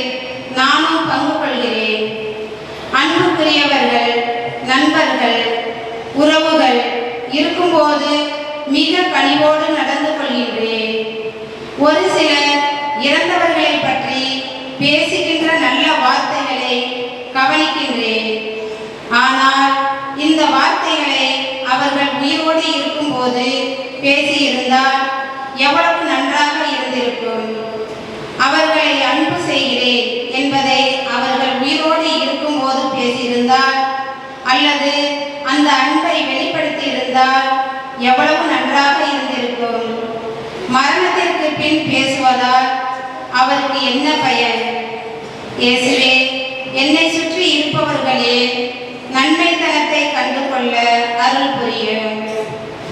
நானும் பங்கு கொள்கிறேன். அன்புக்குரியவர்கள், நண்பர்கள், உறவுகள் இருக்கும்போது மிக கனிவோடு நடந்து கொள்கின்றேன். ஒரு சிலர் இறந்தவர்களை பற்றி பேசுகின்ற நல்ல வார்த்தைகளை கவனிக்கின்றேன். ஆனால் இந்த வார்த்தைகளை அவர்கள் உயிரோடு இருக்கும்போது பேசியிருந்தால் எவ்வளவு நன்றாக இருந்திருக்கும். அவர்களை அன்பு செய்கிறேன் என்பதை அவர்கள் உயிரோடு இருக்கும்போது பேசியிருந்தால் அல்லது அந்த அன்பை வெளிப்படுத்தி இருந்தால் எவ்வளவு நன்றாக இருந்திருக்கும். மரணத்திற்கு பின் பேசுவதால் அவருக்கு என்ன பயன்? இயேசுவே, என்னை சுற்றி இருப்பவர்களே நன்மைத்தனத்தை கண்டு கொள்ள அருள் புரியும்.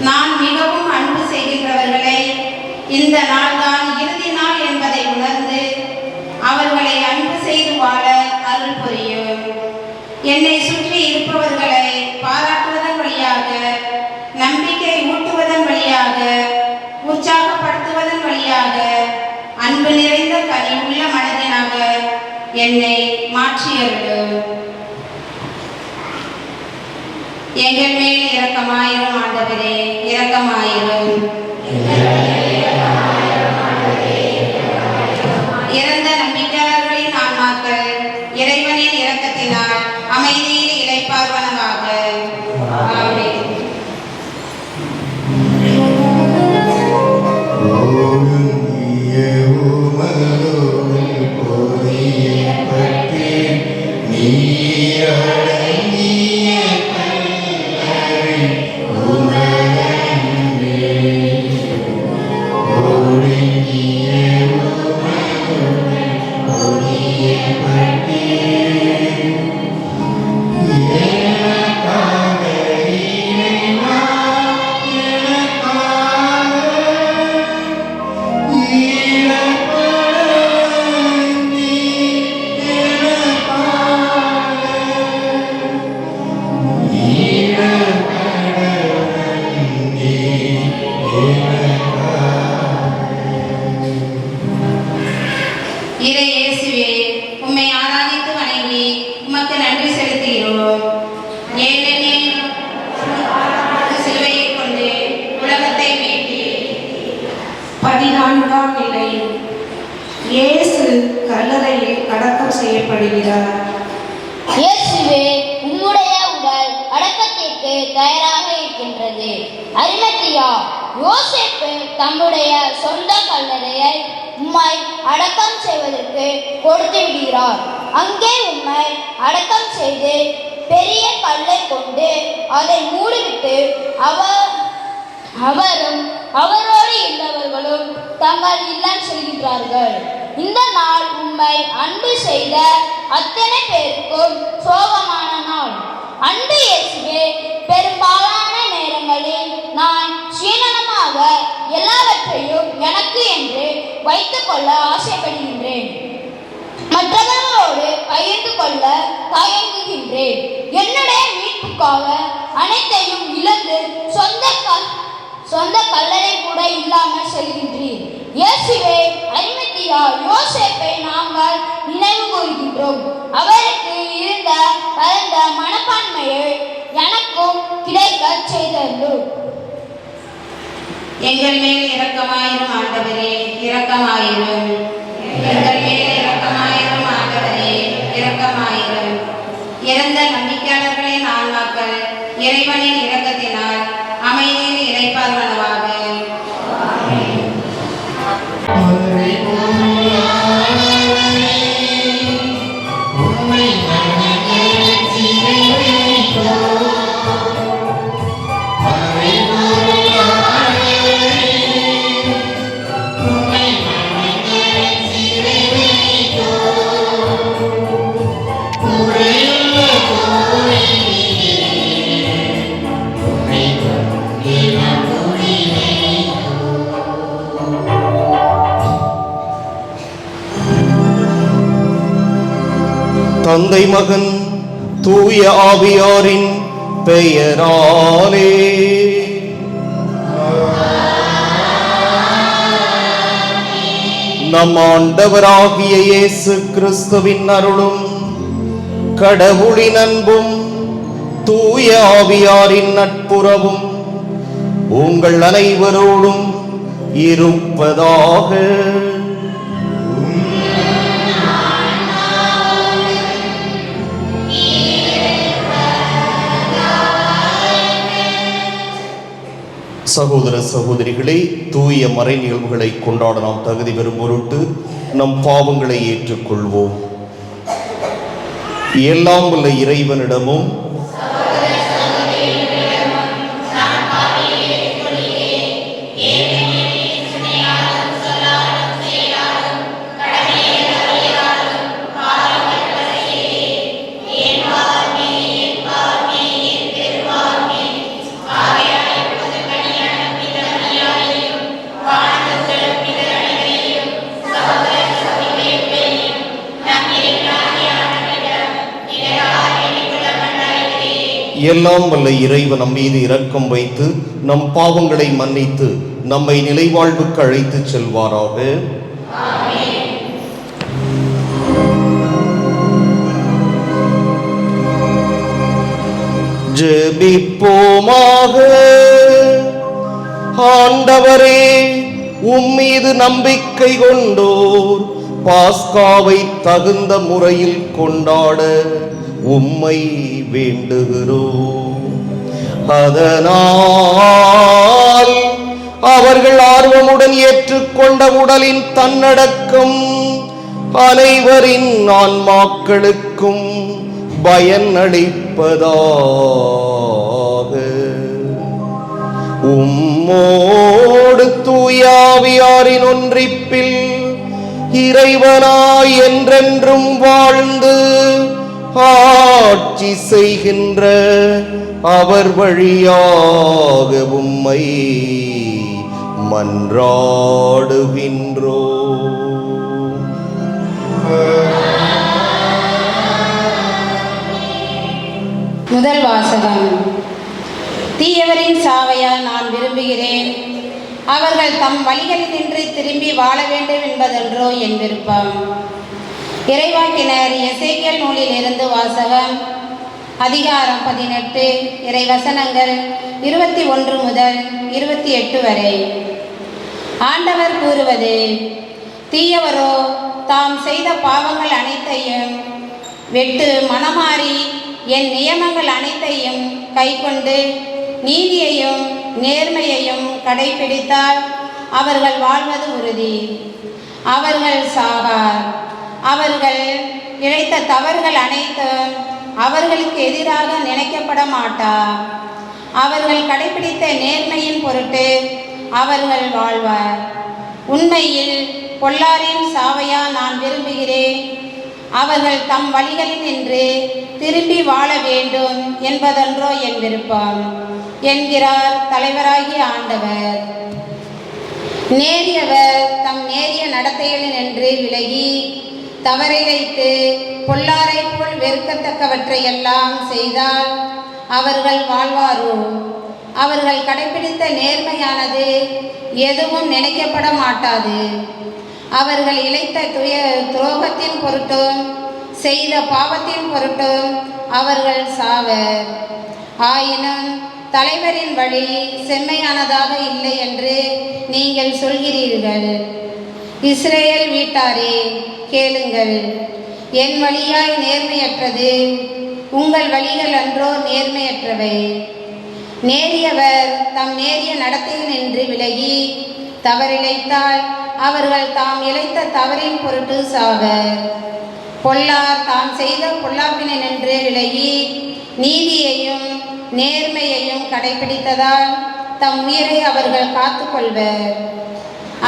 நான் மிகவும் அன்பு செய்கின்றவர்களை இந்த நாள்தான் இறுதி நாள் என்பதை உணர்ந்து அவர்களை அன்பு செய்து வாழ அருள் புரியும். என்னை சுற்றி இருப்பவர்களை பாராட்டுவதன் வழியாக, நம்பிக்கை ஊட்டுவதன் வழியாக, உற்சாகப்படுத்துவதன் வழியாக அன்பு நிறைந்த கனிவுள்ள மனதினாக என்னை மாற்றியருளும். எங்கள் மேல் இரக்கமாயிரும் ஆண்டவரே, இரக்கமாயிரும். இறந்த நம்பிக்கையாளர்களின் ஆன்மாக்கள் இறைவனின் இரக்கத்தினால் அமைதியில் இளைப்பாறுவனவாக. ஆமென். இயேசு கல்லறையில் அடக்கம் செய்யப்படுகிறார். இயேசுவே, உம்முடைய உடல் அடக்கத்திற்கு தயாராக இருக்கின்றது. அரிமத்தியா யோசேப்பு தம்முடைய சொந்த கல்லறையை உம்மை அடக்கம் செய்வதற்கு கொடுத்து விடுகிறார். அங்கே உம்மை அடக்கம் செய்து பெரிய கல்லை கொண்டு அதை மூடிவிட்டு அவரும் அவரோடு இருந்தவர்களும் தங்கள் இல்லம் செல்கின்றார்கள். இந்த நாள் உம்மை அன்பு செய்த அத்தனை பேருக்கும் சோகமான நாள். அன்பு இயேசுவே, பெரும்பாலான நேரங்களில் நான் சுயநலமாக எல்லாவற்றையும் எனக்கு என்று வைத்துக் கொள்ள ஆசைப்படுகின்றேன். மற்றவர்களோடு பகிர்ந்து கொள்ள தயங்குகின்றேன். என்னுடைய மீட்புக்காக அனைத்தையும் இழந்து சொந்த கல்லறை கூட இல்லாமல் செல்கின்றேன். இயேசுவே, அரிமத்தியா யோசேப்பை நாங்கள் நினைவு கூறுகின்றோம். அவருக்கு இருந்த பரந்த மனப்பான்மையை எனக்கும் கிடைக்க செய்தருளும். எங்கள் மேல் இரக்கமாயிரும் ஆண்டவரே, இரக்கமாயிரும். எங்கள் மேல் இரக்கமாயிரும் ஆண்டவரே, இரக்கமாயிரும். இறந்த நம்பிக்கையாளர்களின் ஆன்மாக்கள் இறைவனின் இரக்கத்தினால் அமைதியில் இளைப்பாறுவனவாக. தந்தை மகன் தூய ஆவியாரின் பெயராலே. நம் ஆண்டவராகிய இயேசு கிறிஸ்துவின் அருளும் கடவுளின் அன்பும் தூய ஆவியாரின் நட்புறவும் உங்கள் அனைவரோடும் இருப்பதாக. சகோதர சகோதரிகளே, தூய மறை நிகழ்வுகளை கொண்டாட நாம் தகுதி பெறும் பொருட்டு நம் பாவங்களை ஏற்றுக்கொள்வோம். எல்லாம் வல்ல இறைவனிடமும் எல்லாம் வல்ல இறைவன் நம் மீது இரக்கம் வைத்து நம் பாவங்களை மன்னித்து நம்மை நிலைவாழ்வுக்கு அழைத்து செல்வாராக. ஜெபிப்போமாக. ஆண்டவரே, உம்மீது நம்பிக்கை கொண்டோர் பாஸ்காவை தகுந்த முறையில் கொண்டாட உம்மை வேண்டுகிறோம். அதனால் அவர்கள் ஆர்வமுடன் ஏற்றுக்கொண்ட உடலின் தன்னடக்கம் அனைவரின் ஆன்மாக்களுக்கும் பயன் அளிப்பதாக. உம்மோடு தூயாவியாரின் ஒன்றிப்பில் இறைவனாய் என்றென்றும் வாழ்ந்து ஆட்சி செய்கின்ற அவர் வழியாக உம்மை மன்றாடுகின்றோம். முதல் வாசகம். தீயவரின் சாவையா நான் விரும்புகிறேன், அவர்கள் தம் வழிகளில் நின்று திரும்பி வாழ வேண்டும் என்பதென்றோ என் விருப்பம். இறைவாக்கினர் எசேக்கியேல் நூலில் இருந்து வாசகம். அதிகாரம் 18, இறைவசனங்கள் 21 முதல் 28 வரை. ஆண்டவர் கூறுவது: தீயவரோ தாம் செய்த பாவங்கள் அனைத்தையும் விட்டு மனமாறி என் நியமங்கள் அனைத்தையும் கைக்கொண்டு நீதியையும் நேர்மையையும் கடைபிடித்தால் அவர்கள் வாழ்வது உறுதி. அவர்கள் சாகார். அவர்கள் இழைத்த தவறுகள் அனைத்தும் அவர்களுக்கு எதிராக நினைக்கப்பட மாட்டார். அவர்கள் கடைபிடித்த நேர்மையின் பொருட்டு அவர்கள் வாழ்வார். உண்மையில் பொல்லாரின் சாவையா நான் விரும்புகிறேன், அவர்கள் தம் வழிகளில் நின்று திரும்பி வாழ வேண்டும் என்பதென்றோ என் விருப்பம் என்கிறார் தலைவராகிய ஆண்டவர். நேரியவர் தம் நேரிய நடத்தைகளில் நின்று விலகி தவறிழைத்து பொல்லாரை போல் வெறுக்கத்தக்கவற்றையெல்லாம் செய்தால் அவர்கள் வாழ்வாரோ? அவர்கள் கடைபிடித்த நேர்மையானது எதுவும் நினைக்கப்பட மாட்டாது. அவர்கள் இழைத்த துரோகத்தின் பொருட்டும் செய்த பாவத்தின் பொருட்டும் அவர்கள் சாவர். ஆயினும் தலைவரின் வழி செம்மையானதாக இல்லை என்று நீங்கள் சொல்கிறீர்கள். இஸ்ரேல் வீட்டாரே, கேளுங்கள். என் வழியாய் நேர்மையற்றது, உங்கள் வழிகள் அன்றோ நேர்மையற்றவை. நேரியவர் தம் நேரிய நடத்தையில் நின்று விலகி தவறிழைத்தால் அவர்கள் தாம் இழைத்த தவறின் பொருட்டு சாவர். பொல்லார் தாம் செய்த பொல்லாப்பினை நின்று விலகி நீதியையும் நேர்மையையும் கடைபிடித்ததால் தம் உயிரை அவர்கள் காத்துக்கொள்வர்.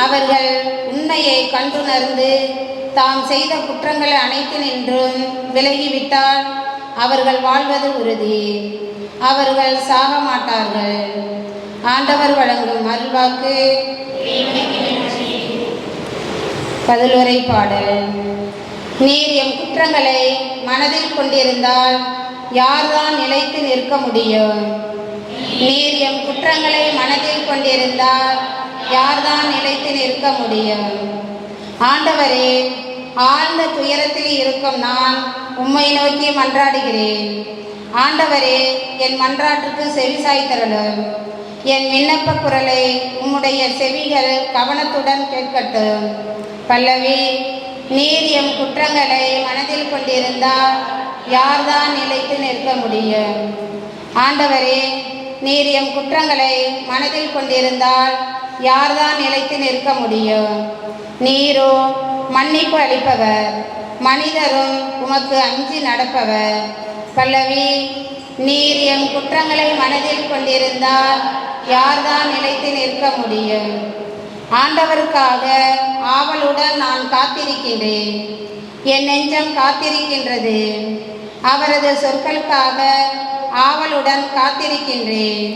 அவர்கள் உண்மையை கண்டுணர்ந்து தாம் செய்த குற்றங்களை அனைத்து நின்றும் விலகிவிட்டால் அவர்கள் வாழ்வது உறுதி. அவர்கள் சாக மாட்டார்கள். ஆண்டவர் வழங்கும் அருள்வாக்கு. பதிலுரை பாடல். நீர் எம் குற்றங்களை மனதில் கொண்டிருந்தால் யார்தான் நிலைத்து நிற்க முடியும்? நீர் எம் குற்றங்களை மனதில் கொண்டிருந்தால் யார்தான் நிலைத்து நிற்க முடியும்? ஆண்டவரே, ஆழ்ந்த துயரத்தில் இருக்கும் நான் உம்மை நோக்கி மன்றாடுகிறேன். ஆண்டவரே, என் மன்றாட்டுக்கு செவிசாய்த்தருளும். என் விண்ணப்ப குரலை உம்முடைய செவிகள் கவனத்துடன் கேட்கட்டும். பல்லவி. நீர் எம் குற்றங்களை மனதில் கொண்டிருந்தால் யார்தான் நிலைத்து நிற்க முடியும்? ஆண்டவரே, நீர் எம் குற்றங்களை மனதில் கொண்டிருந்தால் யார்தான் நிலைத்து நிற்க முடியும்? நீரோ மன்னிப்பு அளிப்பவர், மனிதரும் உமக்கு அஞ்சி நடப்பவர். பல்லவி. நீர் எம் குற்றங்களை மனதில் கொண்டிருந்தால் யார்தான் நிலைத்து நிற்க முடியும்? ஆண்டவருக்காக ஆவலுடன் நான் காத்திருக்கின்றேன். என் நெஞ்சம் காத்திருக்கின்றது. அவரது சொற்களுக்காக ஆவலுடன் காத்திருக்கின்றேன்.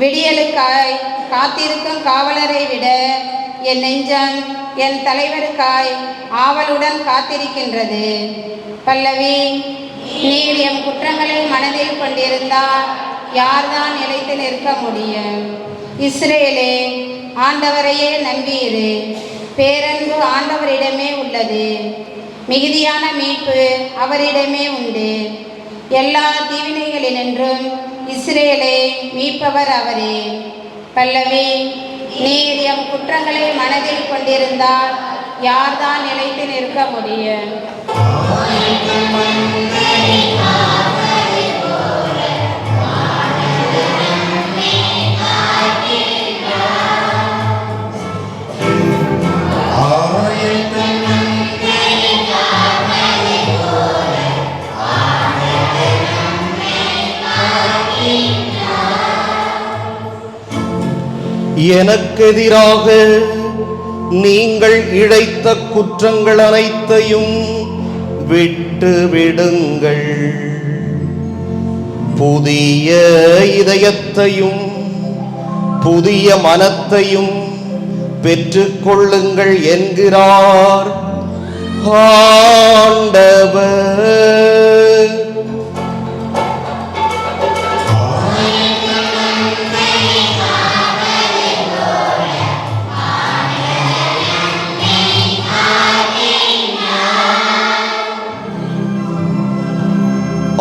விடியலுக்காய் காத்திருக்கும் காவலரை விட என் நெஞ்சம் என் தலைவருக்காய் ஆவலுடன் காத்திருக்கின்றது. பல்லவி. நீர் எம் குற்றங்களை மனதில் கொண்டிருந்தால் யார்தான் நிலைத்து நிற்க முடியும்? இஸ்ரேலே, ஆண்டவரையே நம்பியிரு. பேரன்பு ஆண்டவரிடமே உள்ளது. மிகுதியான மீட்பு அவரிடமே உண்டு. எல்லா தீவினைகளினின்றும் இஸ்ரேலை மீட்பவர் அவரே. பல்லவி. நீர் எம் குற்றங்களை மனதில் கொண்டிருந்தால் யார்தான் நிலைத்து நிற்க முடியும்? எனக்கெதிராக நீங்கள் இழைத்த குற்றங்கள் அனைத்தையும் விட்டு விடுங்கள். புதிய இதயத்தையும் புதிய மனத்தையும் பெற்றுக்கொள்ளுங்கள் என்கிறார் ஆண்டவர்.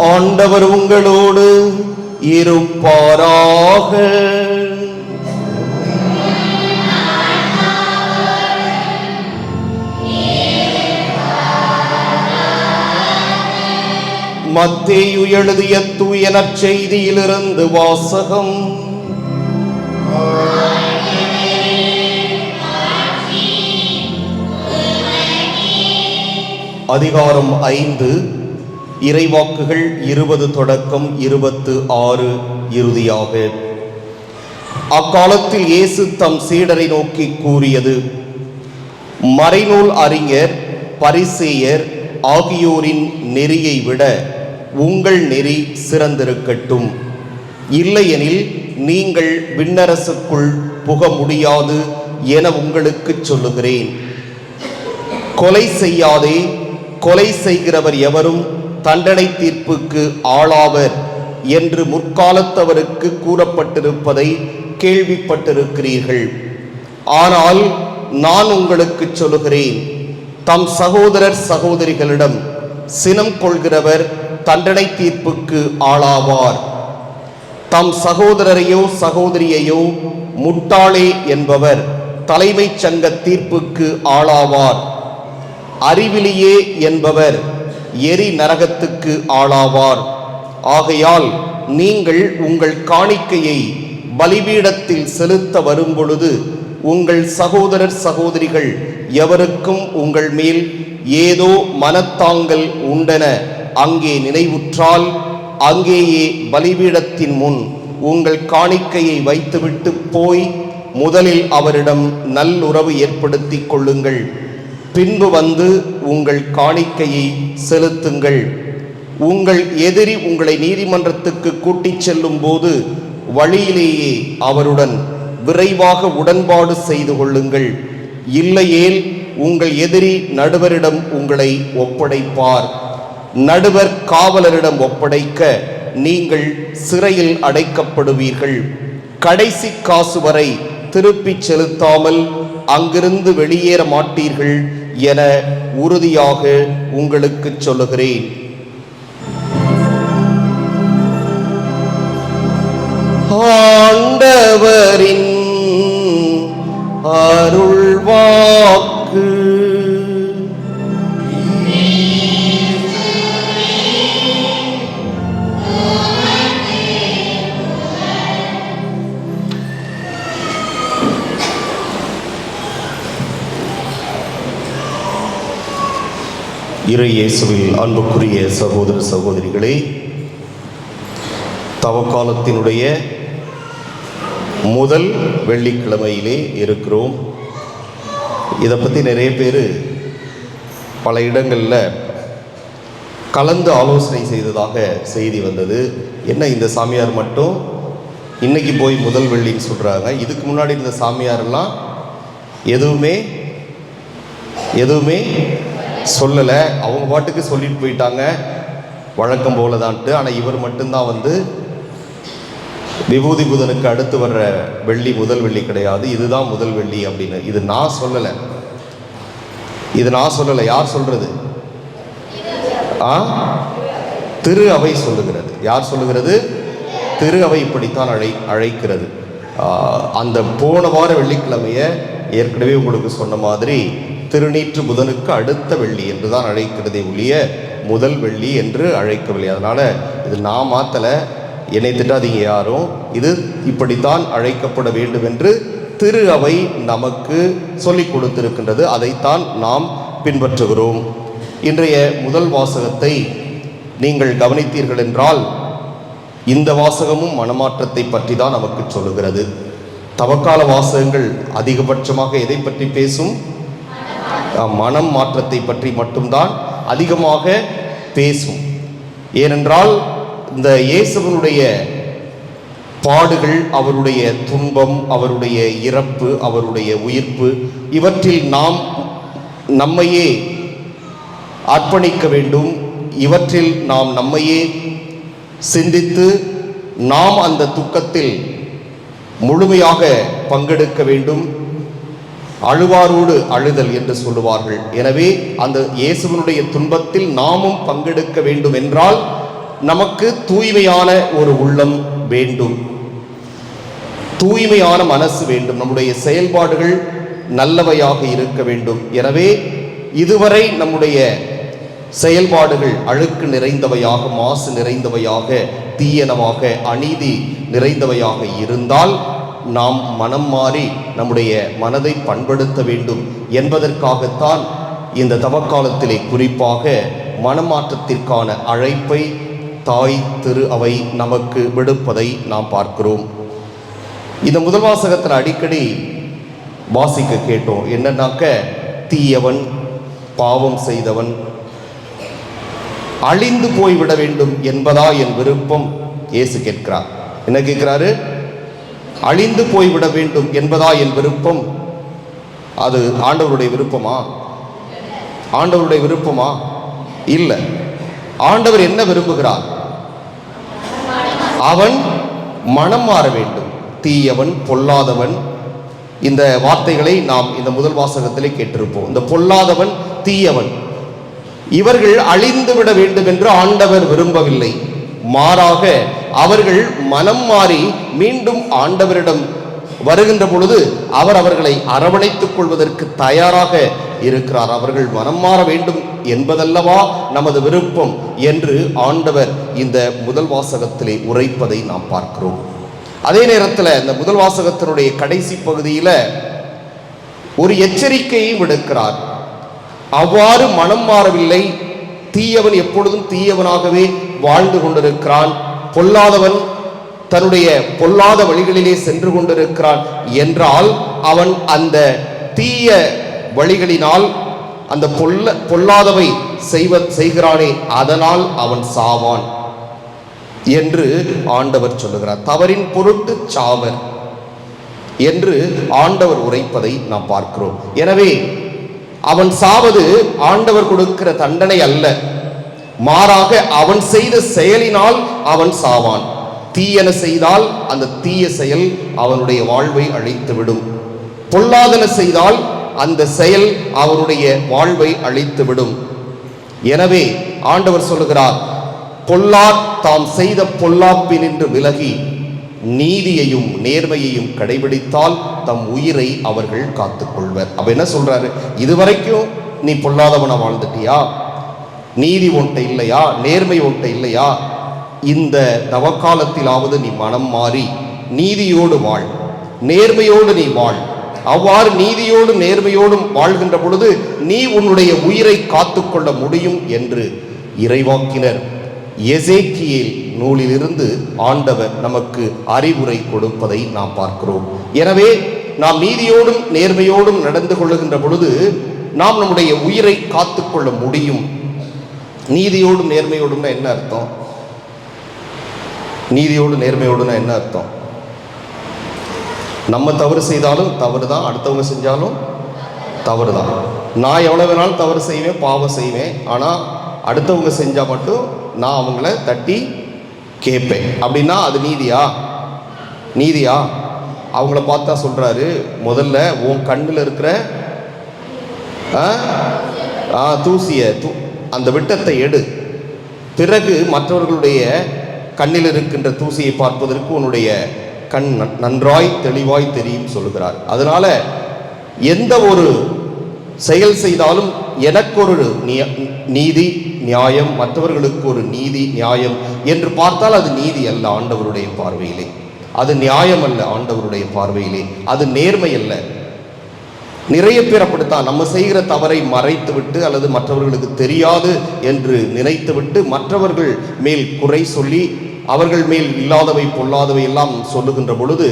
ஆண்டவர் உங்களோடு இருப்பாராக. மத்தேயு எழுதிய தூய நற்செய்தியிலிருந்து வாசகம். அதிகாரம் 5, இறைவாக்குகள் 20 தொடக்கம் 26 இறுதியாக. அக்காலத்தில் இயேசு தம் சீடரை நோக்கி கூறியது: மறைநூல் அறிஞர் பரிசேயர் ஆகியோரின் நெறியை விட உங்கள் நெறி சிறந்திருக்கட்டும். இல்லையெனில் நீங்கள் விண்ணரசுக்குள் புக முடியாது என உங்களுக்கு சொல்லுகிறேன். கொலை செய்யாதே, கொலை செய்கிறவர் எவரும் தண்டனை தீர்ப்புக்கு ஆளாவர் என்று முற்காலத்தவருக்கு கூறப்பட்டிருப்பதை கேள்விப்பட்டிருக்கிறீர்கள். ஆனால் நான் உங்களுக்கு சொல்லுகிறேன், தம் சகோதரர் சகோதரிகளிடம் சினம் கொள்கிறவர் தண்டனை தீர்ப்புக்கு ஆளாவார். தம் சகோதரரையோ சகோதரியையோ முட்டாளே என்பவர் தலைமைச் சங்க தீர்ப்புக்கு ஆளாவார். அறிவிலியே என்பவர் எரி நரகத்துக்கு ஆளாவார். ஆகையால் நீங்கள் உங்கள் காணிக்கையை பலிபீடத்தில் செலுத்த வரும்பொழுது உங்கள் சகோதரர் சகோதரிகள் எவருக்கும் உங்கள் மேல் ஏதோ மனத்தாங்கல் உண்டென அங்கே நினைவுற்றால், அங்கேயே பலிபீடத்தின் முன் உங்கள் காணிக்கையை வைத்துவிட்டு போய் முதலில் அவரிடம் நல்லுறவு ஏற்படுத்தி கொள்ளுங்கள். பின்பு வந்து உங்கள் காணிக்கையை செலுத்துங்கள். உங்கள் எதிரி உங்களை நீதிமன்றத்துக்கு கூட்டிச் செல்லும் போது வழியிலேயே அவருடன் விரைவாக உடன்பாடு செய்து கொள்ளுங்கள். இல்லையேல் உங்கள் எதிரி நடுவரிடம் உங்களை ஒப்படைப்பார். நடுவர் காவலரிடம் ஒப்படைக்க நீங்கள் சிறையில் அடைக்கப்படுவீர்கள். கடைசி காசு வரை திருப்பிச் செலுத்தாமல் அங்கிருந்து வெளியேற மாட்டீர்கள் என உறுதியாக உங்களுக்கு சொல்லுகிறேன். ஆண்டவரின் அருள்வாக்கு. இறை இயேசுவில் அன்புக்குரிய சகோதர சகோதரிகளே, தவக்காலத்தினுடைய முதல் வெள்ளிக்கிழமையிலே இருக்கிறோம். இதை பற்றி நிறைய பேர் பல இடங்களில் கலந்து ஆலோசனை செய்ததாக செய்தி வந்தது. என்ன இந்த சாமியார் மட்டும் இன்னைக்கு போய் முதல் வெள்ளின்னு சொல்கிறாங்க, இதுக்கு முன்னாடி இந்த சாமியாரெல்லாம் எதுவுமே சொல்லலை, அவங்க பாட்டுக்கு சொல்லிட்டு போயிட்டாங்க வழக்கம் போல தான்ட்டு. ஆனால் இவர் மட்டும்தான் வந்து விபூதி புதனுக்கு அடுத்து வர்ற வெள்ளி முதல் வெள்ளி கிடையாது, இதுதான் முதல் வெள்ளி அப்படின்னு. இது நான் சொல்லலை, யார் சொல்றது? திரு அவை சொல்லுகிறது. யார் சொல்லுகிறது? திரு அவை இப்படித்தான் அழைக்கிறது. அந்த போன வார வெள்ளிக்கிழமைய ஏற்கனவே உங்களுக்கு சொன்ன மாதிரி திருநீற்று புதனுக்கு அடுத்த வெள்ளி என்று தான் அழைக்கிறதே ஒழிய முதல் வெள்ளி என்று அழைக்கவில்லை. அதனால் இது நான் மாற்றலை, என்னை திட்டாதீங்க யாரும். இது இப்படித்தான் அழைக்கப்பட வேண்டும் என்று திரு அவை நமக்கு சொல்லிக் கொடுத்திருக்கின்றது. அதைத்தான் நாம் பின்பற்றுகிறோம். இன்றைய முதல் வாசகத்தை நீங்கள் கவனித்தீர்கள் என்றால் இந்த வாசகமும் மனமாற்றத்தை பற்றி தான் நமக்கு சொல்லுகிறது. தவக்கால வாசகங்கள் அதிகபட்சமாக எதை பற்றி பேசும்? மனம் மாற்றத்தை பற்றி மட்டும்தான் அதிகமாக பேசும். ஏனென்றால் இந்த இயேசுவனுடைய பாடுகள், அவருடைய துன்பம், அவருடைய இறப்பு, அவருடைய உயிர்ப்பு, இவற்றில் நாம் நம்மையே அர்ப்பணிக்க வேண்டும். இவற்றில் நாம் நம்மையே சிந்தித்து நாம் அந்த துக்கத்தில் முழுமையாக பங்கெடுக்க வேண்டும். அழுவாரோடு அழுதல் என்று சொல்லுவார்கள். எனவே அந்த இயேசுவனுடைய துன்பத்தில் நாமும் பங்கெடுக்க வேண்டும் என்றால் நமக்கு தூய்மையான ஒரு உள்ளம் வேண்டும், தூய்மையான மனசு வேண்டும், நம்முடைய செயல்பாடுகள் நல்லவையாக இருக்க வேண்டும். எனவே இதுவரை நம்முடைய செயல்பாடுகள் அழுக்கு நிறைந்தவையாக, மாசு நிறைந்தவையாக, தீயனவாக, அநீதி நிறைந்தவையாக இருந்தால் நாம் மனம் மாறி நம்முடைய மனதை பண்படுத்த வேண்டும் என்பதற்காகத்தான் இந்த தவக்காலத்திலே குறிப்பாக மனமாற்றத்திற்கான அழைப்பை தாய் திரு அவை நமக்கு விடுப்பதை நாம் பார்க்கிறோம். இந்த முதல் வாசகத்தில் அடிக்கடி வாசிக்க கேட்டோம். என்னன்னாக்க, தீயவன், பாவம் செய்தவன் அழிந்து போய்விட வேண்டும் என்பதா என் விருப்பம்? இயேசு கேட்கிறார். என்ன கேட்கிறாரு? அழிந்து போய்விட வேண்டும் என்பதா என் விருப்பம்? அது ஆண்டவருடைய விருப்பமா? ஆண்டவருடைய விருப்பமா? இல்லை. ஆண்டவர் என்ன விரும்புகிறார்? அவன் மனம் மாற வேண்டும். தீயவன், பொல்லாதவன், இந்த வார்த்தைகளை நாம் இந்த முதல் வாசகத்திலே கேட்டிருப்போம். இந்த பொல்லாதவன், தீயவன், இவர்கள் அழிந்து விட வேண்டும் என்று ஆண்டவர் விரும்பவில்லை. மாறாக அவர்கள் மனம் மாறி மீண்டும் ஆண்டவரிடம் வருகின்ற பொழுது அவர் அவர்களை அரவணைத்துக் கொள்வதற்கு தயாராக இருக்கிறார். அவர்கள் மனம் மாற வேண்டும் என்பதல்லவா நமது விருப்பம் என்று ஆண்டவர் இந்த முதல் வாசகத்திலே உரைப்பதை நாம் பார்க்கிறோம். அதே நேரத்தில் இந்த முதல் வாசகத்தினுடைய கடைசி பகுதியில் ஒரு எச்சரிக்கையை விடுக்கிறார். அவ்வாறு மனம் மாறவில்லை, தீயவன் எப்பொழுதும் தீயவனாகவே வாழ்ந்து கொண்டிருக்கிறான், பொல்லாதவன் தன்னுடைய பொல்லாத வழிகளிலே சென்று கொண்டிருக்கிறான் என்றால் அவன் அந்த தீய வழிகளினால் அந்த பொல்லாதவை செய்கிறானே, அதனால் அவன் சாவான் என்று ஆண்டவர் சொல்லுகிறார். தவறின் பொருட்டு சாவர் என்று ஆண்டவர் உரைப்பதை நாம் பார்க்கிறோம். எனவே அவன் சாவது ஆண்டவர் கொடுக்கிற தண்டனை அல்ல, மாறாக அவன் செய்த செயலினால் அவன் சாவான். தீயன செய்தால் அந்த தீய செயல் அவனுடைய வாழ்வை அழித்துவிடும். பொல்லாதன செய்தால் அந்த செயல் அவனுடைய வாழ்வை அழித்துவிடும். எனவே ஆண்டவர் சொல்லுகிறார், பொல்லார் தாம் செய்த பொல்லாப்பினின்று விலகி நீதியையும் நேர்மையையும் கடைபிடித்தால் தம் உயிரை அவர்கள் காத்துக்கொள்வர். அப்ப என்ன சொல்றாரு? இதுவரைக்கும் நீ பொல்லாதவனா வாழ்ந்துட்டியா, நீதி ஒன்றை இல்லையா, நேர்மை ஒன்றை இல்லையா, இந்த தவக்காலத்திலாவது நீ மனம் மாறி நீதியோடு வாழ், நேர்மையோடு நீ வாழ். அவ்வாறு நீதியோடும் நேர்மையோடும் வாழ்கின்ற பொழுது நீ உன்னுடைய உயிரை காத்துக்கொள்ள முடியும் என்று இறைவாக்கினர் எசேக்கியேல் நூலிலிருந்து ஆண்டவர் நமக்கு அறிவுரை கொடுப்பதை நாம் பார்க்கிறோம். எனவே நாம் நீதியோடும் நேர்மையோடும் நடந்து கொள்ளுகின்ற பொழுது நாம் நம்முடைய உயிரை காத்துக்கொள்ள முடியும். நீதியோடும் நேர்மையோடும்னா என்ன அர்த்தம்? நீதியோடு நேர்மையோடுனா என்ன அர்த்தம்? நம்ம தவறு செய்தாலும் தவறு தான், அடுத்தவங்க செஞ்சாலும் தவறு தான். நான் எவ்வளோ வேணாலும் தவறு செய்வேன், பாவம் செய்வேன், ஆனால் அடுத்தவங்க செஞ்சால் மட்டும் நான் அவங்கள தட்டி கேட்பேன். அப்படின்னா அது நீதியா? நீதியா? அவங்கள பார்த்தா சொல்கிறாரு, முதல்ல உன் கண்ணில் இருக்கிற தூசியை அந்த விட்டத்தை எடு, பிறகு மற்றவர்களுடைய கண்ணில் இருக்கின்ற தூசியை பார்ப்பதற்கு உன்னுடைய கண் நன்றாய் தெளிவாய் தெரியும் சொல்லுகிறார். அதனால எந்த ஒரு செயல் செய்தாலும் எனக்கு ஒரு நீதி நியாயம், மற்றவர்களுக்கு ஒரு நீதி நியாயம் என்று பார்த்தால் அது நீதி அல்ல ஆண்டவருடைய பார்வையிலே, அது நியாயம் அல்ல ஆண்டவருடைய பார்வையிலே, அது நேர்மை அல்ல. நிறைய பேர் அப்படித்தான், நம்ம செய்கிற தவறை மறைத்து விட்டு அல்லது மற்றவர்களுக்கு தெரியாது என்று நினைத்து விட்டு மற்றவர்கள் மேல் குறை சொல்லி அவர்கள் மேல் இல்லாதவை பொல்லாதவை எல்லாம் சொல்லுகின்ற பொழுது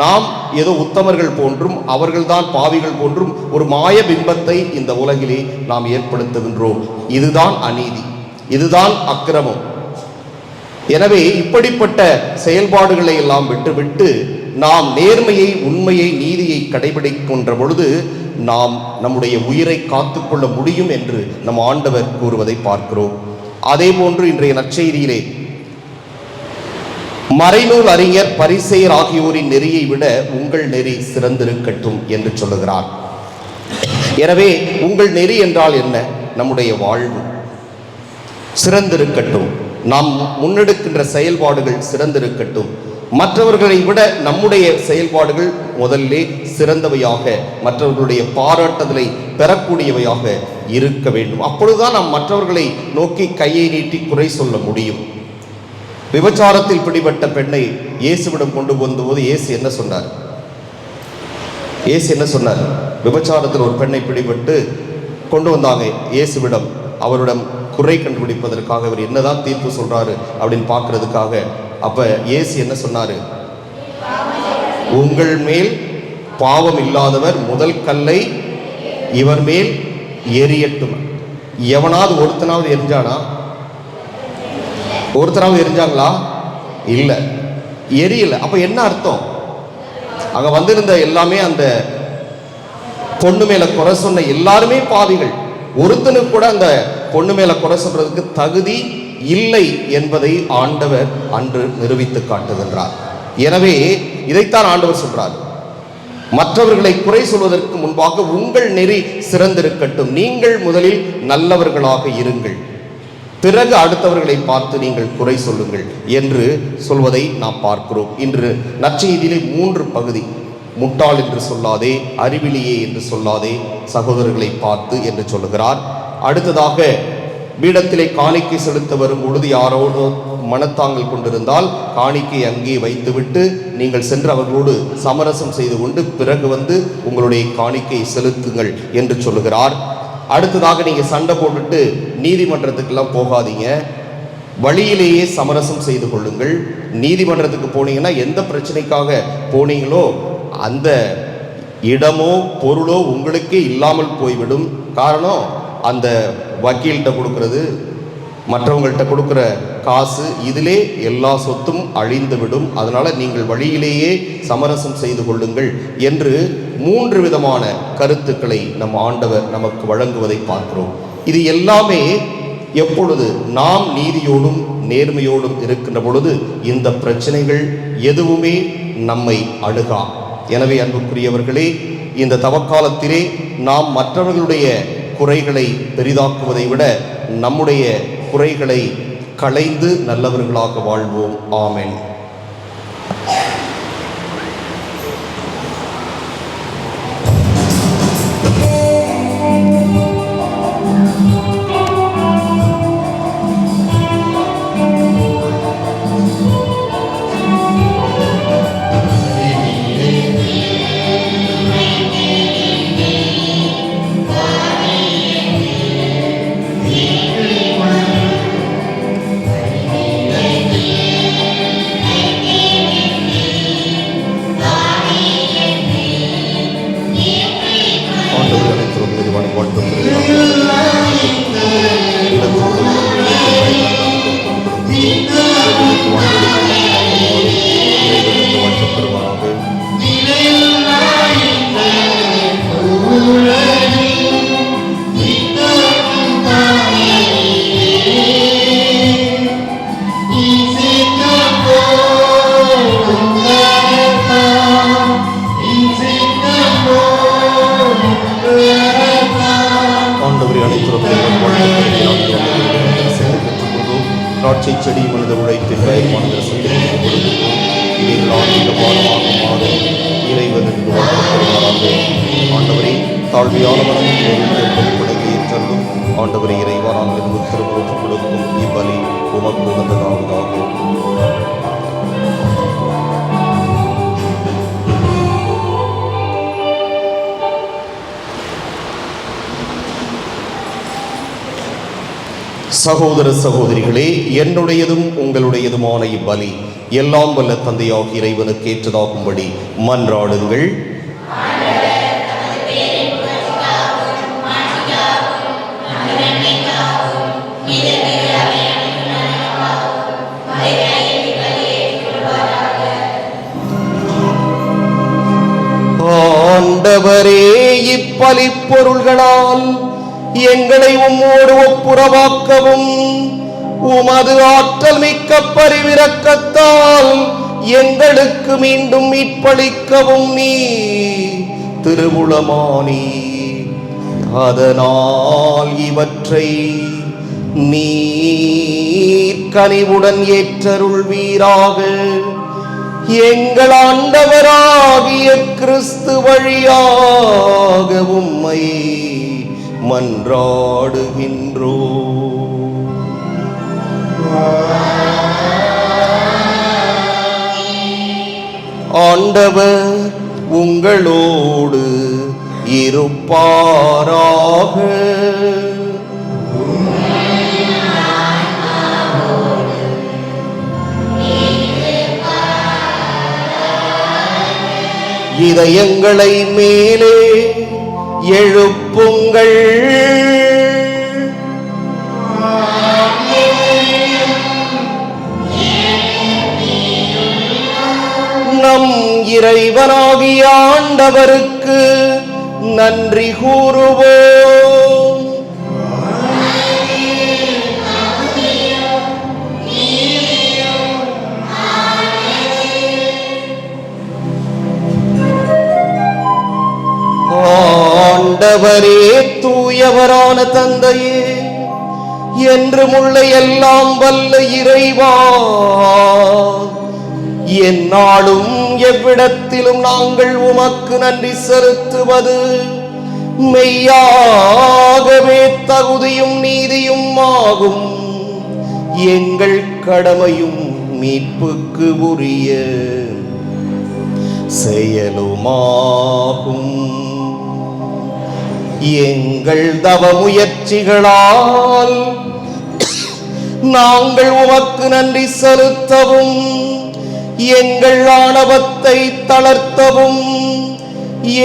நாம் ஏதோ உத்தமர்கள் போன்றும் அவர்கள்தான் பாவிகள் போன்றும் ஒரு மாய பிம்பத்தை இந்த உலகிலே நாம் ஏற்படுத்துகின்றோம். இதுதான் அநீதி, இதுதான் அக்கிரமம். எனவே இப்படிப்பட்ட செயல்பாடுகளை எல்லாம் விட்டுவிட்டு நாம் நேர்மையை, உண்மையை, நீதியை கடைபிடிக்கின்ற பொழுது நாம் நம்முடைய உயிரை காத்துக்கொள்ள முடியும் என்று நம் ஆண்டவர் கூறுவதை பார்க்கிறோம். அதே போன்று இன்றைய நற்செய்தியிலே மறைநூல் அறிஞர் பரிசேயர் ஆகியோரின் நெறியை விட உங்கள் நெறி சிறந்திருக்கட்டும் என்று சொல்லுகிறார். எனவே உங்கள் நெறி என்றால் என்ன? நம்முடைய வாழ்வு சிறந்திருக்கட்டும், நாம் முன்னெடுக்கின்ற செயல்பாடுகள் சிறந்திருக்கட்டும், மற்றவர்களை விட நம்முடைய செயல்பாடுகள் முதல்ல சிறந்தவையாக, மற்றவர்களுடைய பாராட்டுதலை பெறக்கூடியவையாக இருக்க வேண்டும். அப்பொழுதுதான் நாம் மற்றவர்களை நோக்கி கையை நீட்டி குறை சொல்ல முடியும். விபச்சாரத்தில் பிடிபட்ட பெண்ணை இயேசுவிடம் கொண்டு வந்தபோது இயேசு என்ன சொன்னார்? இயேசு என்ன சொன்னார்? விபச்சாரத்தில் ஒரு பெண்ணை பிடிபட்டு கொண்டு வந்தாங்க இயேசுவிடம். அவரிடம் குறை கண்டுபிடிப்பதற்காக அவர் என்னதான் தீர்ப்பு சொல்றாரு அப்படின்னு பார்க்கறதுக்காக. அப்ப இயேசு என்ன சொன்னாரு? உங்கள் மேல் பாவம் இல்லாதவர் முதல் கல்லை இவர் மேல் எரியட்டும். எவனாவது ஒருத்தனாவது எரிஞ்சானா? ஒருத்தராவது எரிஞ்சாங்களா? இல்லை, எரியல. அப்ப என்ன அர்த்தம்? அங்க வந்திருந்த எல்லாமே அந்த பொண்ணு மேல குறை சொன்ன எல்லாருமே பாவிகள். ஒருத்தனுக்கு கூட அந்த பொண்ணு மேல குறை சொல்றதுக்கு தகுதி இல்லை என்பதை ஆண்டவர் அன்று நிரூபித்து காட்டுகின்றார். எனவே இதைத்தான் ஆண்டவர் சொல்றார், மற்றவர்களை குறை சொல்வதற்கு முன்பாக உங்கள் நெறி சிறந்திருக்கட்டும், நீங்கள் முதலில் நல்லவர்களாக இருங்கள், பிறகு அடுத்தவர்களை பார்த்து நீங்கள் குறை சொல்லுங்கள் என்று சொல்வதை நாம் பார்க்கிறோம். இன்று நற்செய்தியிலே 3 பகுதி: முட்டாள் என்று சொல்லாதே, அறிவிலியே என்று சொல்லாதே, சகோதரர்களை பார்த்து என்று சொல்லுகிறார். அடுத்ததாக பீடத்திலே காணிக்கை செலுத்த வரும் பொழுது யாரோடு மனத்தாங்கள் கொண்டிருந்தால் காணிக்கை அங்கே வைத்துவிட்டு நீங்கள் சென்று அவர்களோடு சமரசம் செய்து கொண்டு பிறகு வந்து உங்களுடைய காணிக்கை செலுத்துங்கள் என்று சொல்லுகிறார். அடுத்ததாக நீங்கள் சண்டை போட்டுட்டு நீதிமன்றத்துக்கெல்லாம் போகாதீங்க, வழியிலேயே சமரசம் செய்து கொள்ளுங்கள். நீதிமன்றத்துக்கு போனீங்கன்னா எந்த பிரச்சனைக்காக போனீங்களோ அந்த இடமோ பொருளோ உங்களுக்கே இல்லாமல் போய்விடும். காரணம், அந்த வக்கீல்கிட்ட கொடுக்கறது, மற்றவங்கள்ட்ட கொடுக்குற காசு, இதிலே எல்லா சொத்தும் அழிந்துவிடும். அதனால நீங்கள் வழியிலேயே சமரசம் செய்து கொள்ளுங்கள் என்று 3 விதமான கருத்துக்களை நம் ஆண்டவர் நமக்கு வழங்குவதை பார்க்கிறோம். இது எல்லாமே எப்பொழுது நாம் நீதியோடும் நேர்மையோடும் இருக்கின்ற பொழுது இந்த பிரச்சனைகள் எதுவுமே நம்மை அணுகா. எனவே அன்புக்குரியவர்களே, இந்த தவக்காலத்திலே நாம் மற்றவர்களுடைய குறைகளை பெரிதாக்குவதை விட நம்முடைய குறைகளை களைந்து நல்லவர்களாக வாழ்வோம். ஆமென். இறைவனை திராட்சை செடி மனித உழைத்தின் பயமான ஆன்மீக பாடமாக மாறும் இறைவனுக்கு வாழ்க்கப்படுவாராக. ஆண்டவரே, தாழ்மையான மனமும் ஏற்றலும் ஆண்டவரே இறைவா, நாங்கள் உத்தரவு கொடுக்கும் இவ்வழி உமக்கு உகந்ததாவதாக. சகோதர சகோதரிகளே, என்னுடையதும் உங்களுடையதுமான இப்பலி எல்லாம் வல்ல தந்தையாக இறைவனுக்கு ஏற்றதாகும்படி மன்றாடுங்கள். ஆண்டவரே, இப்பலி பொருள்களால் எங்களை உம்மோடு ஒப்புரவாக்கவும் உமது ஆற்றல் மிக்க பரிவிரக்கத்தால் எங்களுக்கு மீண்டும் மீட்பளிக்கவும் நீ திருவுளமானி. அதனால் இவற்றை நீர் கனிவுடன் ஏற்றருள்வீராக. எங்கள் ஆண்டவராகிய கிறிஸ்து வழியாக உம்மை மன்றாடுகின்றோ. ஆண்டவர் உங்களோடு இருப்பாராக. இதயங்களை மேலே எழுப்புங்கள். நம் இறைவனாகிய ஆண்டவருக்கு நன்றி கூறுவோம். ஆண்டவரே, தூயவரான தந்தையே, என்றும் உள்ள எல்லாம் வல்ல இறைவா, எந்நாளும் எவ்விடத்திலும் நாங்கள் உமக்கு நன்றி செலுத்துவது மெய்யாகவே தகுதியும் நீதியும் ஆகும். எங்கள் கடமையும் மீட்புக்கு உரிய செயலுமாகும். எங்கள் தவ முயற்சிகளால் நாங்கள் உமக்கு நன்றி செலுத்தவும், எங்கள் ஆணவத்தை தளர்த்தவும்,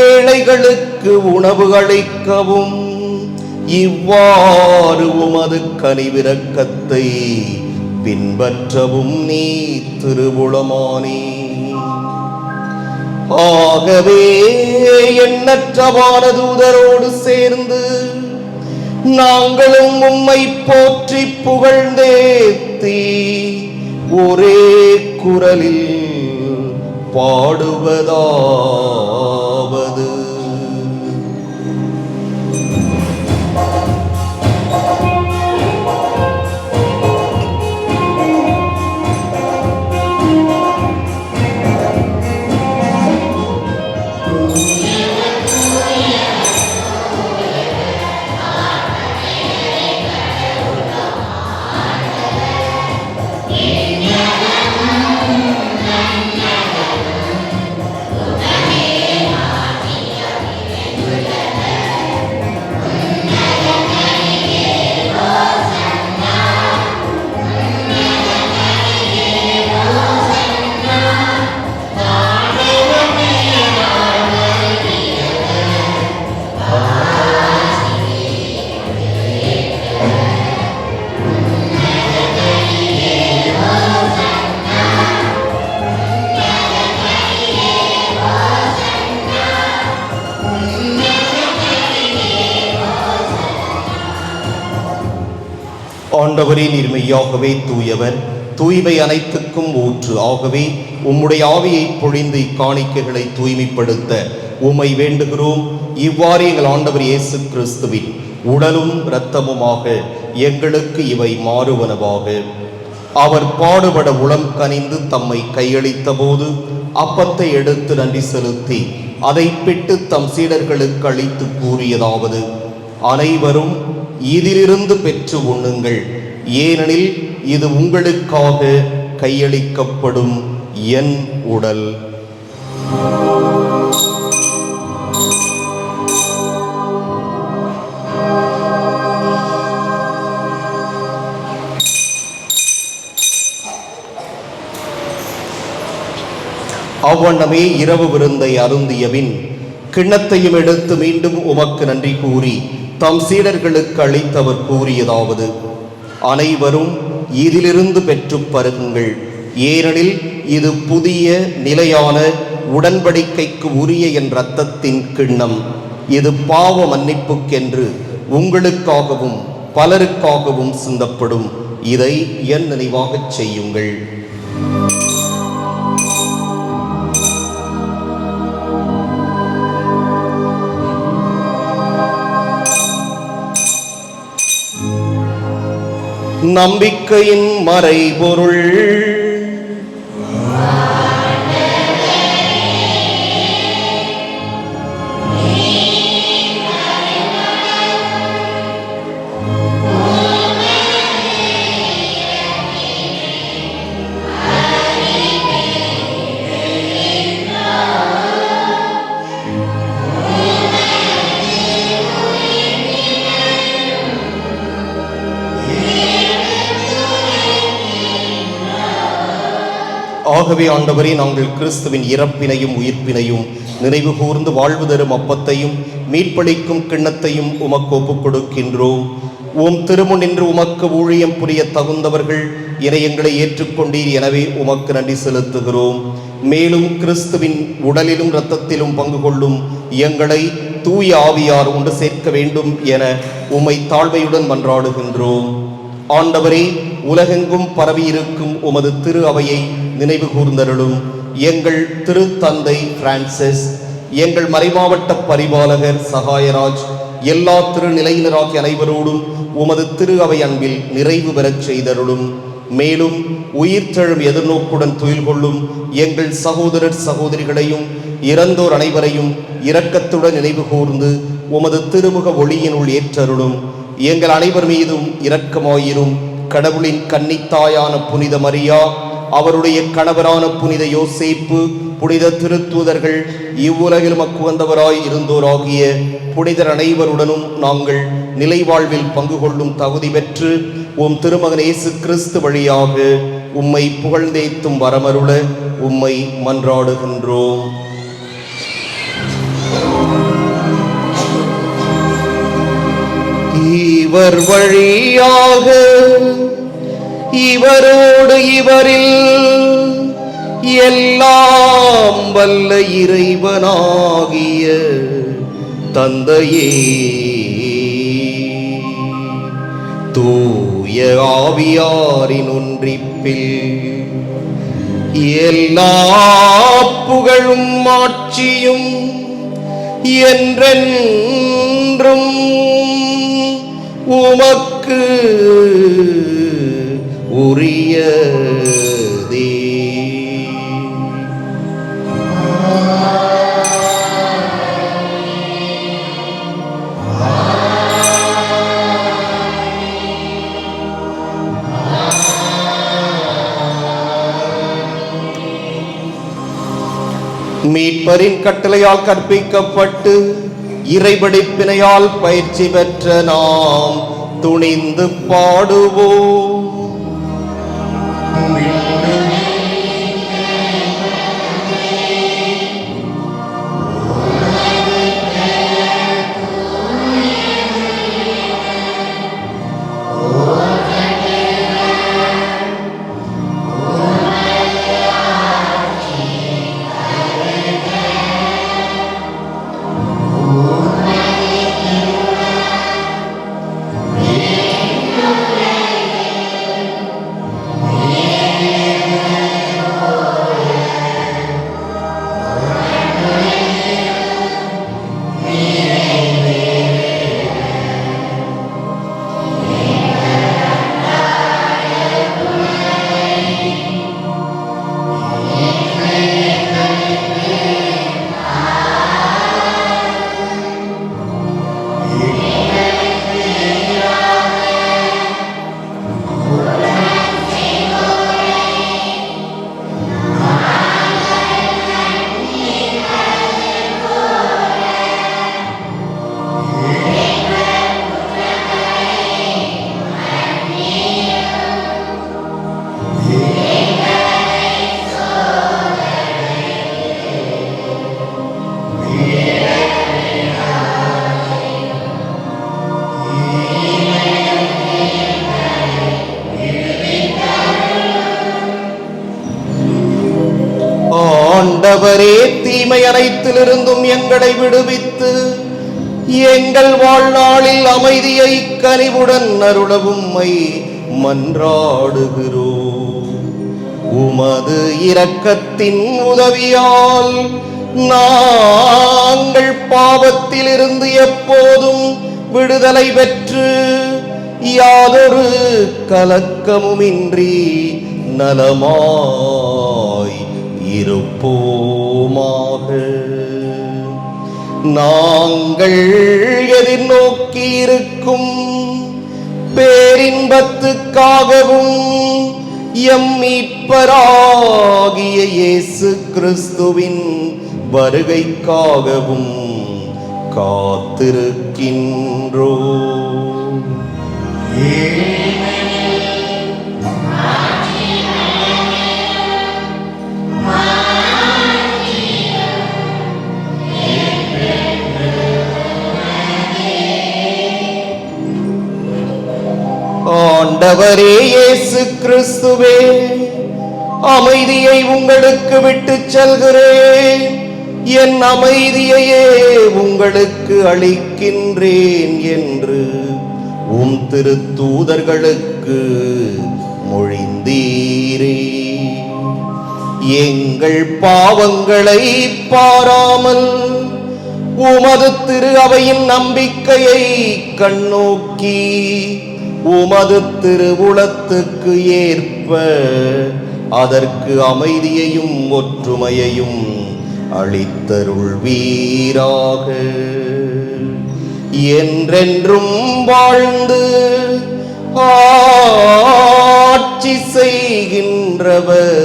ஏழைகளுக்கு உணவு அளிக்கவும், இவ்வாறு உமது கனிவிரக்கத்தை பின்பற்றவும் நீ திருவுளமானே. ஆகவே எண்ணற்ற வானதூதரோடு சேர்ந்து நாங்களும் உம்மை போற்றி புகழ்ந்தேத்தி ஒரே குரலில் பாடுவதாவது: ஆண்டவரே, நீர் மெய்யாகவே தூயவர், தூய்மை அனைத்துக்கும் ஊற்று. ஆகவே உம்முடைய ஆவியை பொழிந்து இக்காணிக்கைகளை தூய்மைப்படுத்த உம்மை வேண்டுகிறோம். இவ்வாறு எங்கள் ஆண்டவர் இயேசு கிறிஸ்துவின் உடலும் இரத்தமுமாக எங்களுக்கு இவை மாறுவனவாக. அவர் பாடுபட உளம் கனிந்து தம்மை கையளித்த போது அப்பத்தை எடுத்து நன்றி செலுத்தி அதை பிட்டு தம் சீடர்களுக்கு அளித்து கூறியதாவது: அனைவரும் இதிலிருந்து பெற்று உண்ணுங்கள், ஏனெனில் இது உங்களுக்காக கையளிக்கப்படும் என் உடல். அவ்வண்ணமே இரவு விருந்தை அருந்தியபின் கிண்ணத்தையும் எடுத்து மீண்டும் உமக்கு நன்றி கூறி தம் சீடர்களுக்கு அளித்தவர் கூறியதாவது: அனைவரும் இதிலிருந்து பெற்று பருகுங்கள், ஏனெனில் இது புதிய நிலையான உடன்படிக்கைக்கு உரிய என் இரத்தத்தின் கிண்ணம். இது பாவ மன்னிப்புக்கென்று உங்களுக்காகவும் பலருக்காகவும் சிந்தப்படும். இதை என் நினைவாகச் செய்யுங்கள். நம்பிக்கையின் மறைபொருள். ஆகவே ஆண்டவரே, நாங்கள் கிறிஸ்துவின் இறப்பினையும் உயிர்ப்பினையும் நினைவு கூர்ந்து வாழ்வு தரும் அப்பத்தையும் மீட்பளிக்கும் கிண்ணத்தையும் உமக்கு ஒப்புக் கொடுக்கின்றோம். உம் திருமுன் நின்று உமக்கு ஊழியம் புரிய தகுந்தவர்கள் என எங்களை ஏற்றுக்கொண்டீர். எனவே உமக்கு நன்றி செலுத்துகிறோம். மேலும் கிறிஸ்துவின் உடலிலும் இரத்தத்திலும் பங்கு கொள்ளும் எங்களை தூய ஆவியார் ஒன்று சேர்க்க வேண்டும் என உம்மை தாழ்மையுடன் மன்றாடுகின்றோம். ஆண்டவரே, உலகெங்கும் பரவியிருக்கும் உமது திரு அவையை நினைவு கூர்ந்தருளும். எங்கள் திருத்தந்தை பிரான்சிஸ், எங்கள் மறைமாவட்ட பரிபாலகர் சகாயராஜ், எல்லா திருநிலையினராகிய அனைவரோடும் உமது திரு அவை அன்பில் நிறைவு பெறச் செய்தருளும். மேலும் உயிர்த்தெழும் எதிர்நோக்குடன் துயில் கொள்ளும் எங்கள் சகோதரர் சகோதரிகளையும் இறந்தோர் அனைவரையும் இரக்கத்துடன் நினைவு கூர்ந்து உமது திருமுக ஒளியினுள் ஏற்றருளும். எங்கள் அனைவர் மீதும் இரக்கமாயிரும். கடவுளின் கன்னித்தாயான புனித மரியா, அவருடைய கணவரான புனித யோசேப்பு, புனித திருத்தூதர்கள், இவ்வுலகில் மக்குவந்தவராய் இருந்தோராகிய புனிதர் அனைவருடனும் நாங்கள் நிலை வாழ்வில் பங்கு கொள்ளும் தகுதி பெற்று உம் திருமகன் இயேசு கிறிஸ்து வழியாக உம்மை புகழ்ந்தேத்தும் வரமருள உம்மை மன்றாடுகின்றோம். இவர் வழியாக இவரோடு இவரில் எல்லாம் வல்ல இறைவனாகிய தந்தையே, தூய ஆவியாரின் ஒன்றிப்பில் எல்லா புகழும் ஆட்சியும் என்றென்றும் உமக்கு உரியதே. மீட்பரின் கட்டளையால் கற்பிக்கப்பட்டு இறைபடிப்பினையால் பயிற்சி பெற்ற நாம் துணிந்து பாடுவோம். எங்களை விடுவித்து எங்கள் வாழ்நாளில் அமைதியை கனிவுடன் அருளவும்மை மன்றாடுகிறோம். உமது இரக்கத்தின் உதவியால் நாங்கள் பாவத்திலிருந்து எப்போதும் விடுதலை பெற்று யாதொரு கலக்கமுமின்றி நலமாய் இருப்போமாக. நாங்கள் எதிர்நோக்கி இருக்கும் பேரின்பத்துக்காகவும் எம் மீட்பராகிய இயேசு கிறிஸ்துவின் வருகைக்காகவும் காத்திருக்கின்றோம். ஆண்டவரே இயேசு கிறிஸ்துவே, அமைதியை உங்களுக்கு விட்டுச் செல்கிறேன், என் அமைதியையே உங்களுக்கு அளிக்கின்றேன் என்று உம் திருத்தூதர்களுக்கு மொழிந்தீரே. எங்கள் பாவங்களை பாராமல் உமது திரு அவையின் நம்பிக்கையை கண்ணோக்கி உமது திருவுளத்துக்கு ஏற்ப அதற்கு அமைதியையும் ஒற்றுமையையும் அளித்தருள்வீராக. என்றென்றும் வாழ்ந்து ஆட்சி செய்கின்றவர்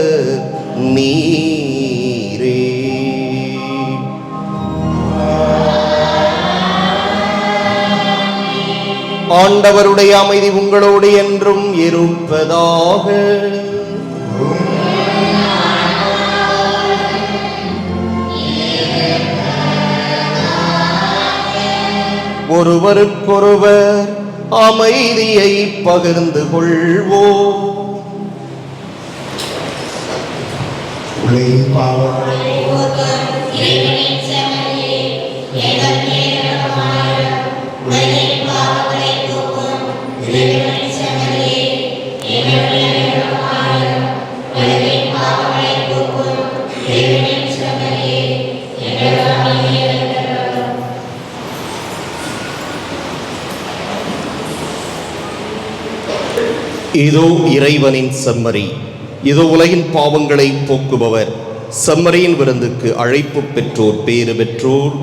நீரே. ஆண்டவருடைய அமைதி உங்களோடு என்றும் இருப்பதாக. ஒருவருக்கொருவர் அமைதியை பகிர்ந்து கொள்வோம். இதோ இறைவனின் செம்மறி, இதோ உலகின் பாவங்களை போக்குபவர். செம்மறியின் விருந்துக்கு அழைப்பு பெற்றோர் பேறு பெற்றோர்.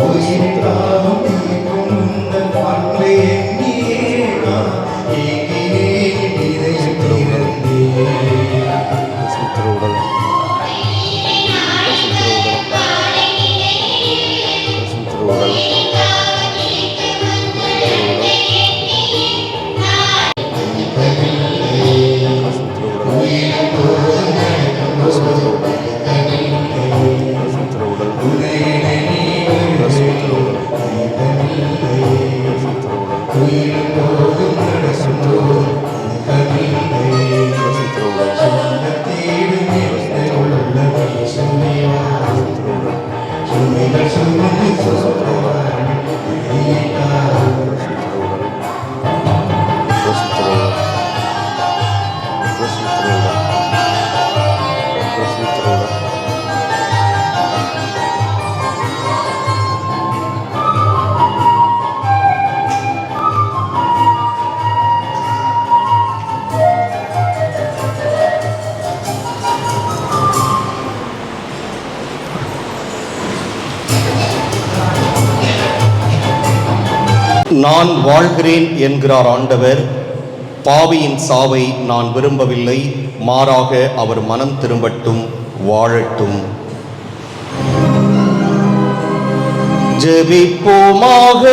உயிர் தாவும் தீ கொண்ட அன்பே நீ நான் வாழ்கிறேன் என்கிறார் ஆண்டவர். பாவியின் சாவை நான் விரும்பவில்லை, மாறாக அவர் மனம் திரும்பட்டும், வாழட்டும். ஜெபிப்போமாக.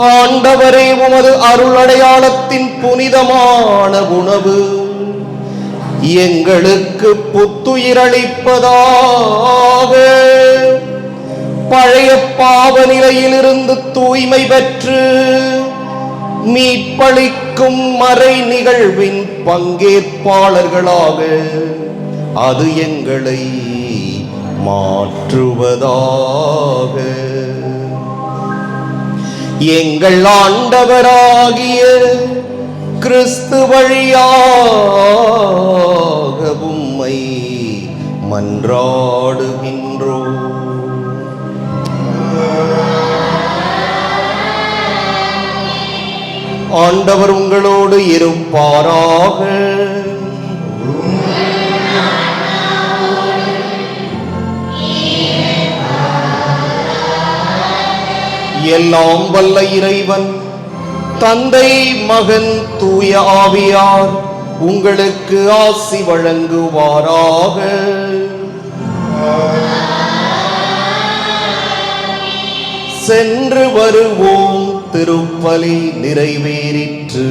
ஆண்டவரே, உமது அருள் அடையாளத்தின் புனிதமான உணவு எங்களுக்கு புத்துயிரளிப்பதாக. பழைய பாவ நிலையிலிருந்து தூய்மை பெற்று மீட்பளிக்கும் மறை நிகழ்வின் பங்கேற்பாளர்களாக அது எங்களை மாற்றுவதாக. எங்கள் ஆண்டவராகிய கிறிஸ்து வழியாக உம்மை மன்றாடுகின்றோம். ஆண்டவர் உங்களோடு இருப்பாராக. எல்லாம் வல்ல இறைவன் தந்தை, மகன், தூய ஆவியார் உங்களுக்கு ஆசி வழங்குவாராக. சென்று வருவோம். திருப்பலி நிறைவேறிற்று.